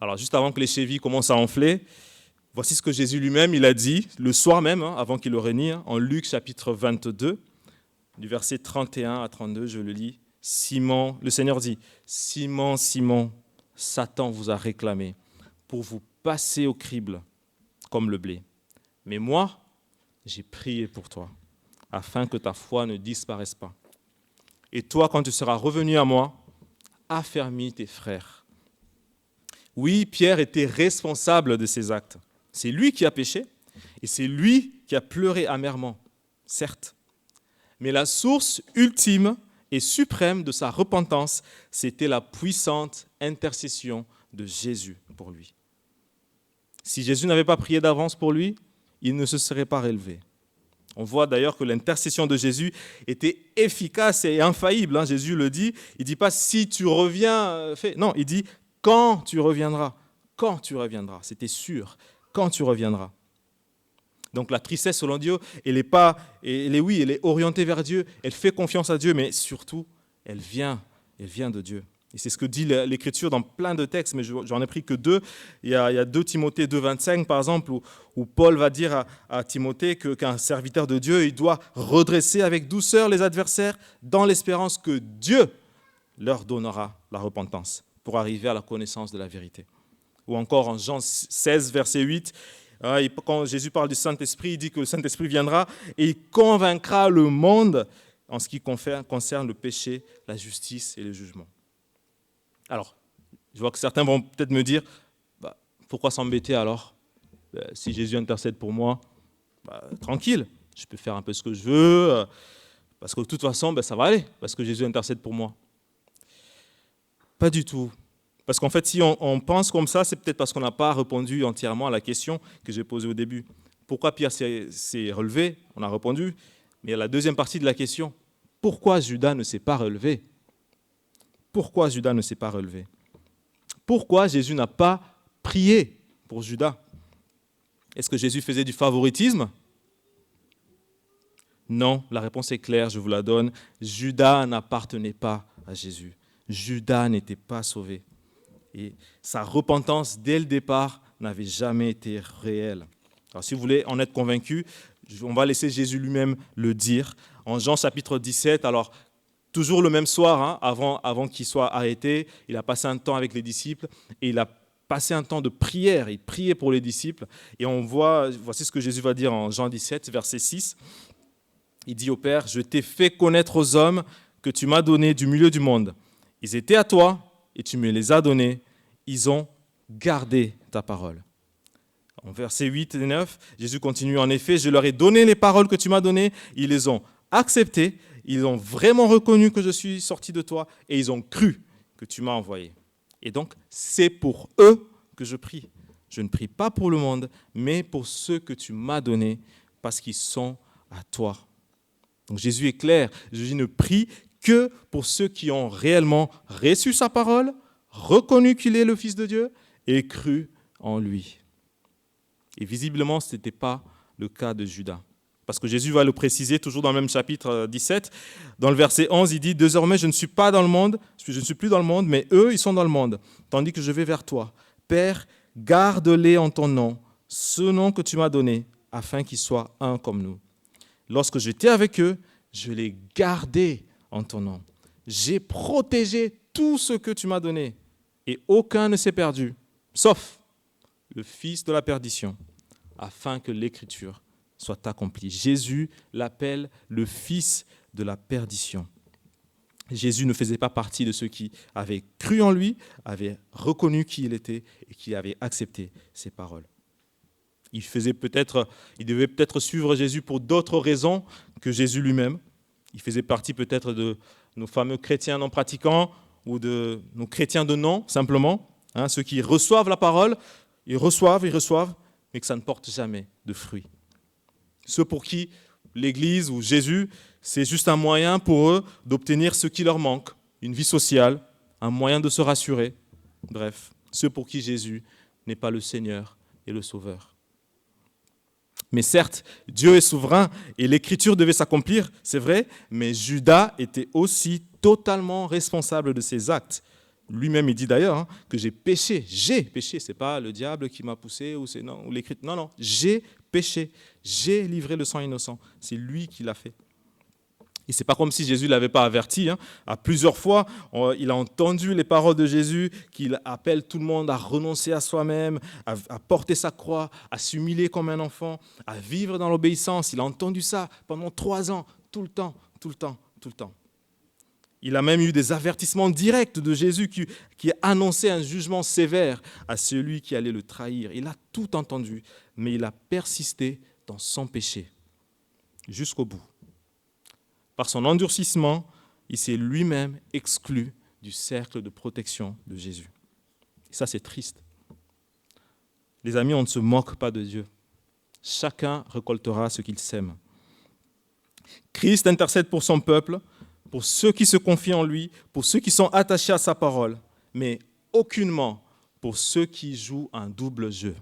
Alors juste avant que les chevilles commencent à enfler, voici ce que Jésus lui-même il a dit le soir même, avant qu'il aurait ni, en Luc chapitre 22, du verset 31 à 32, je le lis. Simon, le Seigneur dit, « Simon, Simon, Satan vous a réclamé pour vous passer au crible comme le blé. Mais moi, j'ai prié pour toi, afin que ta foi ne disparaisse pas. Et toi, quand tu seras revenu à moi, affermis tes frères. » Oui, Pierre était responsable de ses actes. C'est lui qui a péché et c'est lui qui a pleuré amèrement, certes. Mais la source ultime et suprême de sa repentance, c'était la puissante intercession de Jésus pour lui. Si Jésus n'avait pas prié d'avance pour lui, il ne se serait pas relevé. On voit d'ailleurs que l'intercession de Jésus était efficace et infaillible. Jésus le dit, il ne dit pas « si tu reviens », non, il dit « quand tu reviendras ». Quand tu reviendras, c'était sûr, quand tu reviendras. Donc la tristesse, selon Dieu, elle est orientée vers Dieu, elle fait confiance à Dieu, mais surtout, elle vient de Dieu. Et c'est ce que dit l'Écriture dans plein de textes, mais j'en ai pris que deux. Il y a 2 Timothée 2,25, par exemple, où Paul va dire à Timothée qu'un serviteur de Dieu, il doit redresser avec douceur les adversaires dans l'espérance que Dieu leur donnera la repentance pour arriver à la connaissance de la vérité. Ou encore en Jean 16, verset 8, quand Jésus parle du Saint-Esprit, il dit que le Saint-Esprit viendra et il convaincra le monde en ce qui concerne le péché, la justice et le jugement. Alors, je vois que certains vont peut-être me dire, pourquoi s'embêter alors? Si Jésus intercède pour moi, tranquille, je peux faire un peu ce que je veux, parce que de toute façon, ça va aller, parce que Jésus intercède pour moi. Pas du tout. Parce qu'en fait, si on pense comme ça, c'est peut-être parce qu'on n'a pas répondu entièrement à la question que j'ai posée au début. Pourquoi Pierre s'est relevé? On a répondu. Mais il y a la deuxième partie de la question. pourquoi Judas ne s'est pas relevé? Pourquoi Judas ne s'est pas relevé? Pourquoi Jésus n'a pas prié pour Judas? Est-ce que Jésus faisait du favoritisme? Non, la réponse est claire, je vous la donne. Judas n'appartenait pas à Jésus. Judas n'était pas sauvé. Et sa repentance, dès le départ, n'avait jamais été réelle. Alors, si vous voulez en être convaincu, on va laisser Jésus lui-même le dire. En Jean chapitre 17, alors, toujours le même soir, avant qu'il soit arrêté, il a passé un temps avec les disciples et il a passé un temps de prière. Il priait pour les disciples. Et voici ce que Jésus va dire en Jean 17, verset 6. Il dit au Père, « Je t'ai fait connaître aux hommes que tu m'as donnés du milieu du monde. Ils étaient à toi et tu me les as donnés. Ils ont gardé ta parole. » En versets 8 et 9, Jésus continue, « En effet, je leur ai donné les paroles que tu m'as données. Ils les ont acceptées. Ils ont vraiment reconnu que je suis sorti de toi et ils ont cru que tu m'as envoyé. Et donc, c'est pour eux que je prie. Je ne prie pas pour le monde, mais pour ceux que tu m'as donnés, parce qu'ils sont à toi. » Donc Jésus est clair, Jésus ne prie que pour ceux qui ont réellement reçu sa parole, reconnu qu'il est le Fils de Dieu et cru en lui. Et visiblement, ce n'était pas le cas de Judas. Parce que Jésus va le préciser toujours dans le même chapitre 17. Dans le verset 11, il dit « Désormais, je ne suis pas dans le monde, je ne suis plus dans le monde, mais eux, ils sont dans le monde, tandis que je vais vers toi. Père, garde-les en ton nom, ce nom que tu m'as donné, afin qu'ils soient un comme nous. Lorsque j'étais avec eux, je les gardais en ton nom. J'ai protégé tout ce que tu m'as donné, et aucun ne s'est perdu, sauf le fils de la perdition, afin que l'Écriture soit accomplie. » Jésus l'appelle le fils de la perdition. Jésus ne faisait pas partie de ceux qui avaient cru en lui, avaient reconnu qui il était et qui avaient accepté ses paroles. Il devait peut-être suivre Jésus pour d'autres raisons que Jésus lui-même. Il faisait partie peut-être de nos fameux chrétiens non pratiquants ou de nos chrétiens de nom, simplement. Ceux qui reçoivent la parole, ils reçoivent, mais que ça ne porte jamais de fruits. Ceux pour qui l'Église ou Jésus, c'est juste un moyen pour eux d'obtenir ce qui leur manque, une vie sociale, un moyen de se rassurer. Bref, ceux pour qui Jésus n'est pas le Seigneur et le Sauveur. Mais certes, Dieu est souverain et l'Écriture devait s'accomplir, c'est vrai, mais Judas était aussi totalement responsable de ses actes. Lui-même, il dit d'ailleurs que j'ai péché, c'est pas le diable qui m'a poussé ou l'Écriture, non, j'ai péché, j'ai livré le sang innocent, c'est lui qui l'a fait. Et c'est pas comme si Jésus ne l'avait pas averti. À plusieurs fois, il a entendu les paroles de Jésus, qu'il appelle tout le monde à renoncer à soi-même, à porter sa croix, à s'humilier comme un enfant, à vivre dans l'obéissance. Il a entendu ça pendant 3 ans, tout le temps. Il a même eu des avertissements directs de Jésus qui annonçaient un jugement sévère à celui qui allait le trahir. Il a tout entendu, mais il a persisté dans son péché jusqu'au bout. Par son endurcissement, il s'est lui-même exclu du cercle de protection de Jésus. Et ça, c'est triste. Les amis, on ne se moque pas de Dieu. Chacun récoltera ce qu'il sème. Christ intercède pour son peuple, pour ceux qui se confient en lui, pour ceux qui sont attachés à sa parole, mais aucunement pour ceux qui jouent un double jeu.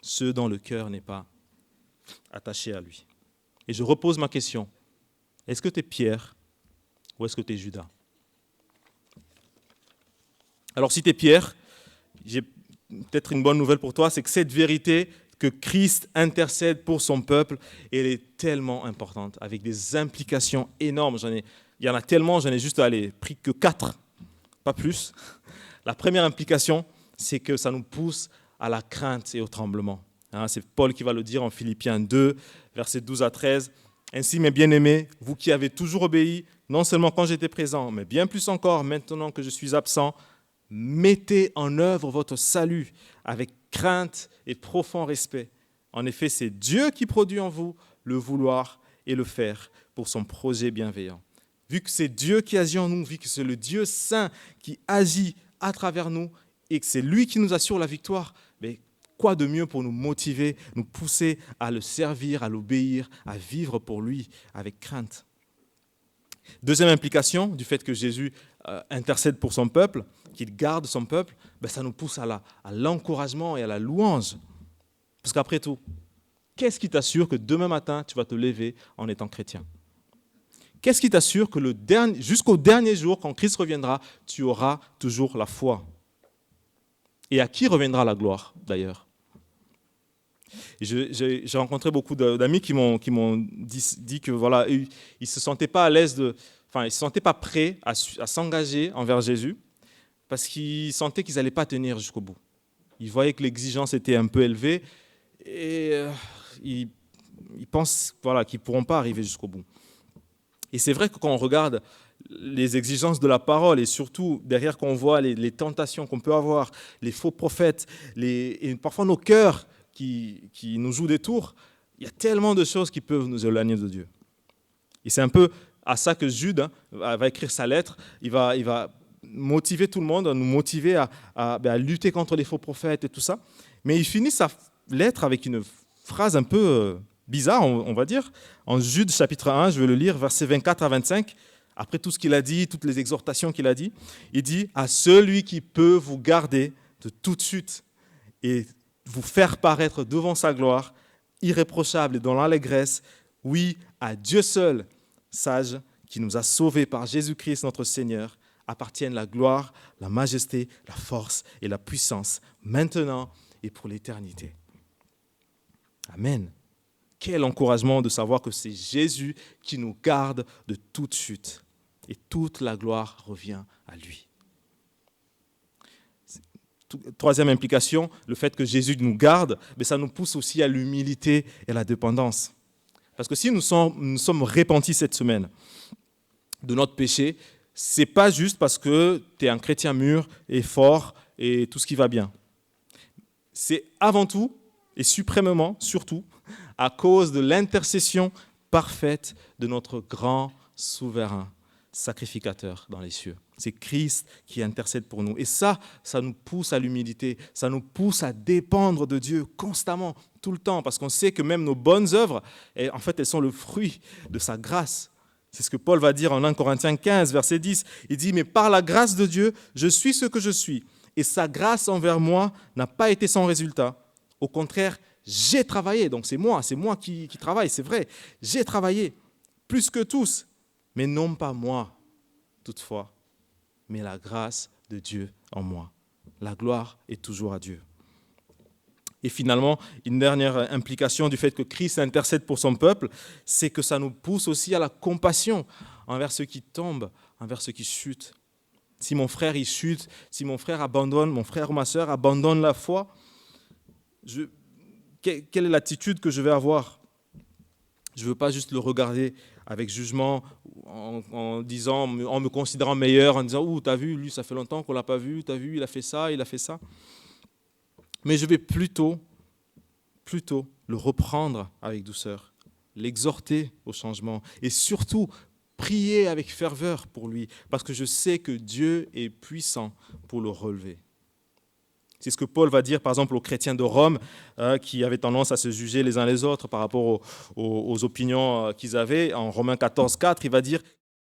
Ceux dont le cœur n'est pas attaché à lui. Et je repose ma question. Est-ce que tu es Pierre ou est-ce que tu es Judas? Alors si tu es Pierre, j'ai peut-être une bonne nouvelle pour toi, c'est que cette vérité que Christ intercède pour son peuple, elle est tellement importante, avec des implications énormes. Il y en a tellement, j'en ai juste pris que 4, pas plus. La première implication, c'est que ça nous pousse à la crainte et au tremblement. C'est Paul qui va le dire en Philippiens 2, versets 12 à 13. « Ainsi, mes bien-aimés, vous qui avez toujours obéi, non seulement quand j'étais présent, mais bien plus encore maintenant que je suis absent, mettez en œuvre votre salut avec crainte et profond respect. En effet, c'est Dieu qui produit en vous le vouloir et le faire pour son projet bienveillant. Vu que c'est Dieu qui agit en nous, vu que c'est le Dieu saint qui agit à travers nous et que c'est lui qui nous assure la victoire, mais Quoi de mieux pour nous motiver, nous pousser à le servir, à l'obéir, à vivre pour lui avec crainte. Deuxième implication du fait que Jésus intercède pour son peuple, qu'il garde son peuple, ça nous pousse à l'encouragement et à la louange. Parce qu'après tout, qu'est-ce qui t'assure que demain matin, tu vas te lever en étant chrétien? Qu'est-ce qui t'assure que jusqu'au dernier jour, quand Christ reviendra, tu auras toujours la foi? Et à qui reviendra la gloire, d'ailleurs? J'ai rencontré beaucoup d'amis qui m'ont dit que voilà, ils ne se sentaient pas à l'aise, ils ne se sentaient pas prêts à s'engager envers Jésus parce qu'ils sentaient qu'ils n'allaient pas tenir jusqu'au bout. Ils voyaient que l'exigence était un peu élevée et ils pensent qu'ils ne pourront pas arriver jusqu'au bout. Et c'est vrai que quand on regarde les exigences de la parole et surtout derrière quand on voit les tentations qu'on peut avoir, les faux prophètes, et parfois nos cœurs qui nous jouent des tours, il y a tellement de choses qui peuvent nous éloigner de Dieu. Et c'est un peu à ça que Jude va écrire sa lettre. Il va motiver tout le monde, nous motiver à lutter contre les faux prophètes et tout ça. Mais il finit sa lettre avec une phrase un peu bizarre, on va dire. En Jude chapitre 1, je vais le lire, versets 24 à 25. Après tout ce qu'il a dit, toutes les exhortations qu'il a dit, il dit « À celui qui peut vous garder de toute chute et vous faire paraître devant sa gloire, irréprochable et dans l'allégresse, oui, à Dieu seul, sage, qui nous a sauvés par Jésus-Christ notre Seigneur, appartiennent la gloire, la majesté, la force et la puissance, maintenant et pour l'éternité. » Amen. Quel encouragement de savoir que c'est Jésus qui nous garde de toute chute. Et toute la gloire revient à lui. Troisième implication, le fait que Jésus nous garde, mais ça nous pousse aussi à l'humilité et à la dépendance. Parce que si nous sommes repentis cette semaine de notre péché, ce n'est pas juste parce que tu es un chrétien mûr et fort et tout ce qui va bien. C'est avant tout et suprêmement, surtout, à cause de l'intercession parfaite de notre grand souverain sacrificateur dans les cieux. C'est Christ qui intercède pour nous. Et ça nous pousse à l'humilité, ça nous pousse à dépendre de Dieu constamment, tout le temps, parce qu'on sait que même nos bonnes œuvres, en fait, elles sont le fruit de sa grâce. C'est ce que Paul va dire en 1 Corinthiens 15, verset 10. Il dit « Mais par la grâce de Dieu, je suis ce que je suis, et sa grâce envers moi n'a pas été sans résultat. Au contraire, j'ai travaillé, donc c'est moi qui travaille, c'est vrai. J'ai travaillé plus que tous, mais non pas moi, toutefois, mais la grâce de Dieu en moi. La gloire est toujours à Dieu. » Et finalement, une dernière implication du fait que Christ intercède pour son peuple, c'est que ça nous pousse aussi à la compassion envers ceux qui tombent, envers ceux qui chutent. Si mon frère il chute, si mon frère abandonne, mon frère ou ma sœur abandonne la foi, quelle est l'attitude que je vais avoir? Je ne veux pas juste le regarder avec jugement, en me considérant meilleur, en disant « Ouh, t'as vu, lui, ça fait longtemps qu'on ne l'a pas vu, t'as vu, il a fait ça. » Mais je vais plutôt le reprendre avec douceur, l'exhorter au changement et surtout prier avec ferveur pour lui, parce que je sais que Dieu est puissant pour le relever. C'est ce que Paul va dire, par exemple, aux chrétiens de Rome qui avaient tendance à se juger les uns les autres par rapport aux opinions qu'ils avaient. En Romains 14, 4, il va dire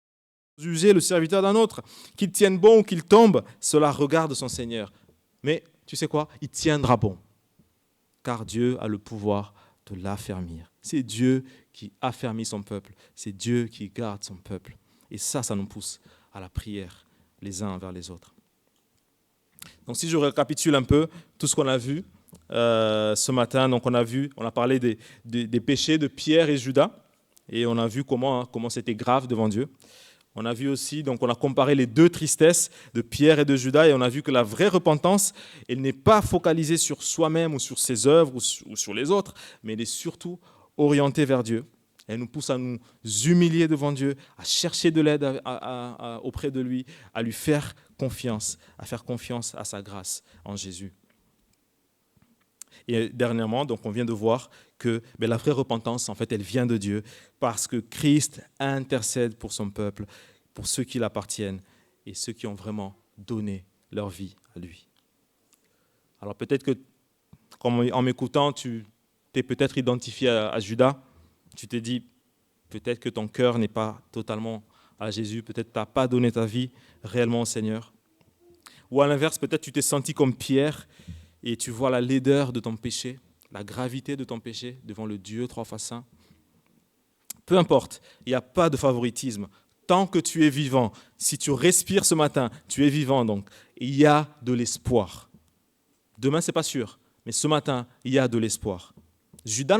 « Juger le serviteur d'un autre, qu'il tienne bon ou qu'il tombe, cela regarde son Seigneur. » Mais tu sais quoi? Il tiendra bon, car Dieu a le pouvoir de l'affermir. C'est Dieu qui affermit son peuple, c'est Dieu qui garde son peuple. Et ça nous pousse à la prière les uns envers les autres. Donc si je récapitule un peu tout ce qu'on a vu ce matin, donc on a parlé des péchés de Pierre et Judas, et on a vu comment c'était grave devant Dieu. On a vu aussi, donc on a comparé les deux tristesses de Pierre et de Judas, et on a vu que la vraie repentance, elle n'est pas focalisée sur soi-même ou sur ses œuvres ou sur les autres, mais elle est surtout orientée vers Dieu. Elle nous pousse à nous humilier devant Dieu, à chercher de l'aide auprès de lui, à lui faire confiance, à faire confiance à sa grâce en Jésus. Et dernièrement, donc on vient de voir que la vraie repentance, en fait, elle vient de Dieu parce que Christ intercède pour son peuple, pour ceux qui l'appartiennent et ceux qui ont vraiment donné leur vie à lui. Alors peut-être que Comme en m'écoutant, tu t'es peut-être identifié à Judas. Tu t'es dit, peut-être que ton cœur n'est pas totalement à Jésus. Peut-être que tu n'as pas donné ta vie réellement au Seigneur. Ou à l'inverse, peut-être tu t'es senti comme Pierre et tu vois la laideur de ton péché, la gravité de ton péché devant le Dieu trois fois saint. Peu importe, il n'y a pas de favoritisme. Tant que tu es vivant, si tu respires ce matin, tu es vivant donc. Il y a de l'espoir. Demain, ce n'est pas sûr, mais ce matin, il y a de l'espoir. Judas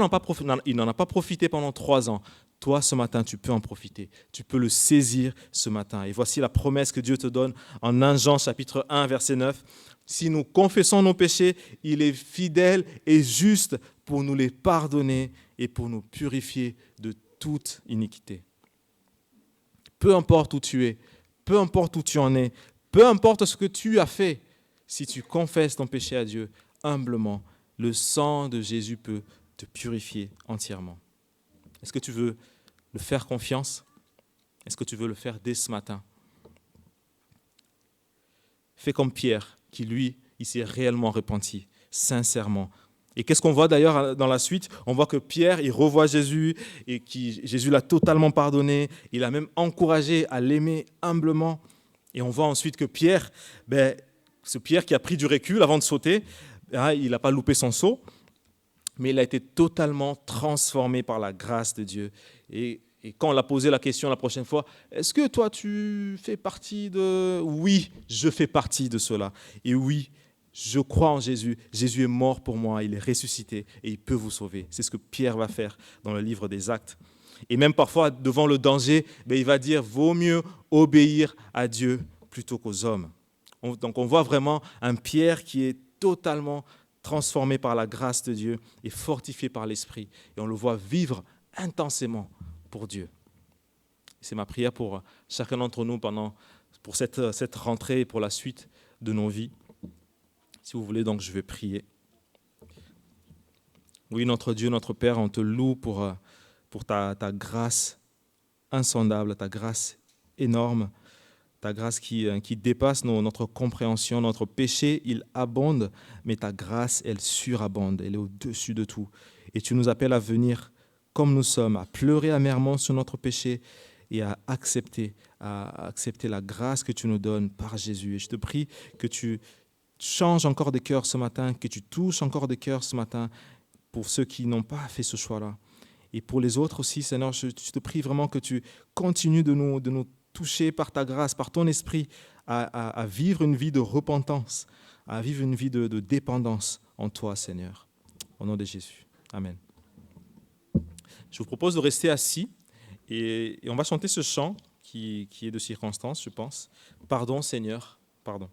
il n'en a pas profité pendant 3 ans. Toi, ce matin, tu peux en profiter. Tu peux le saisir ce matin. Et voici la promesse que Dieu te donne en 1 Jean chapitre 1, verset 9. Si nous confessons nos péchés, il est fidèle et juste pour nous les pardonner et pour nous purifier de toute iniquité. Peu importe où tu es, peu importe où tu en es, peu importe ce que tu as fait, si tu confesses ton péché à Dieu humblement, le sang de Jésus peut te purifier entièrement. Est-ce que tu veux le faire confiance? Est-ce que tu veux le faire dès ce matin? Fais comme Pierre, qui lui, il s'est réellement repenti, sincèrement. Et qu'est-ce qu'on voit d'ailleurs dans la suite? On voit que Pierre, il revoit Jésus et Jésus l'a totalement pardonné. Il a même encouragé à l'aimer humblement. Et on voit ensuite que Pierre, ce Pierre qui a pris du recul avant de sauter, il n'a pas loupé son saut, mais il a été totalement transformé par la grâce de Dieu. Et quand on l'a posé la question la prochaine fois, est-ce que toi tu fais partie de... Oui, je fais partie de cela. Et oui, je crois en Jésus. Jésus est mort pour moi, il est ressuscité et il peut vous sauver. C'est ce que Pierre va faire dans le livre des Actes. Et même parfois, devant le danger, il va dire, vaut mieux obéir à Dieu plutôt qu'aux hommes. Donc on voit vraiment un Pierre qui est totalement transformé par la grâce de Dieu et fortifié par l'Esprit. Et on le voit vivre intensément pour Dieu. C'est ma prière pour chacun d'entre nous pour cette rentrée et pour la suite de nos vies. Si vous voulez, donc, je vais prier. Oui, notre Dieu, notre Père, on te loue pour ta grâce insondable, ta grâce énorme, ta grâce qui dépasse notre compréhension. Notre péché, il abonde, mais ta grâce, elle surabonde, elle est au-dessus de tout. Et tu nous appelles à venir comme nous sommes, à pleurer amèrement sur notre péché et à accepter la grâce que tu nous donnes par Jésus. Et je te prie que tu changes encore des cœurs ce matin, que tu touches encore des cœurs ce matin pour ceux qui n'ont pas fait ce choix-là. Et pour les autres aussi, Seigneur, je te prie vraiment que tu continues de nous toucher par ta grâce, par ton esprit, à vivre une vie de repentance, à vivre une vie de dépendance en toi, Seigneur. Au nom de Jésus. Amen. Je vous propose de rester assis et on va chanter ce chant qui est de circonstance, je pense. Pardon, Seigneur, pardon.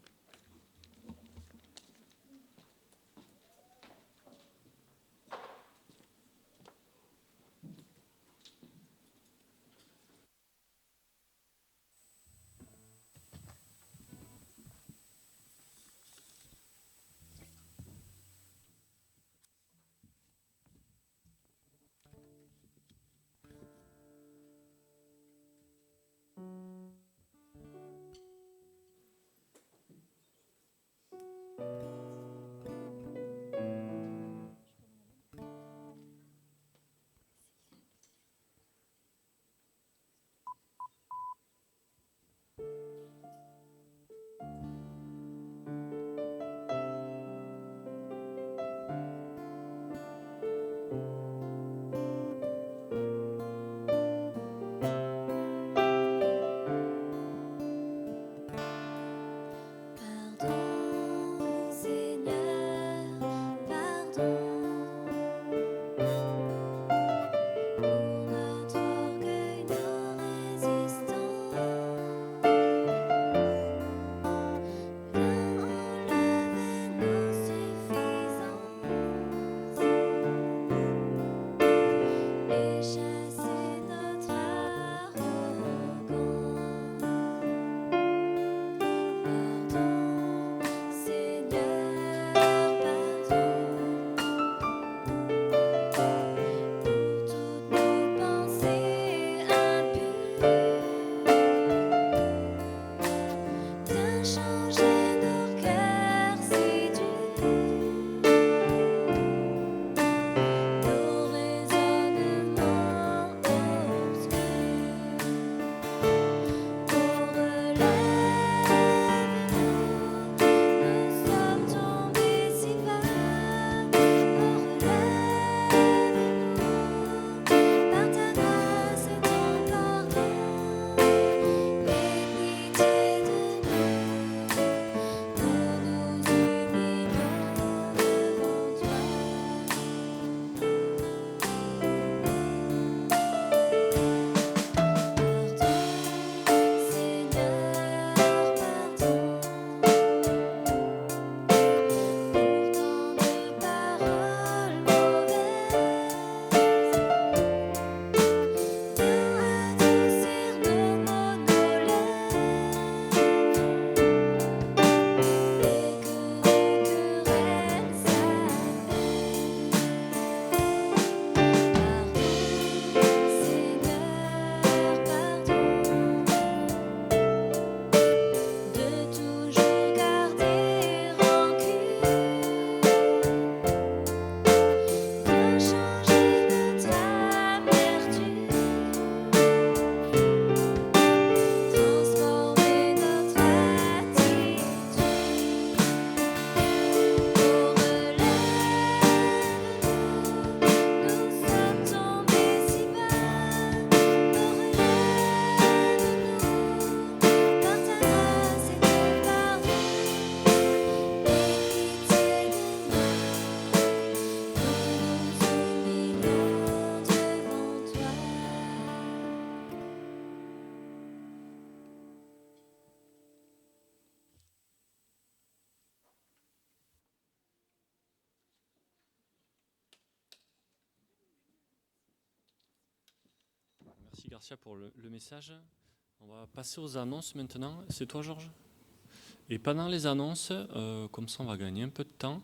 Merci Garcia pour le message. On va passer aux annonces maintenant. C'est toi Georges? Et pendant les annonces, comme ça on va gagner un peu de temps,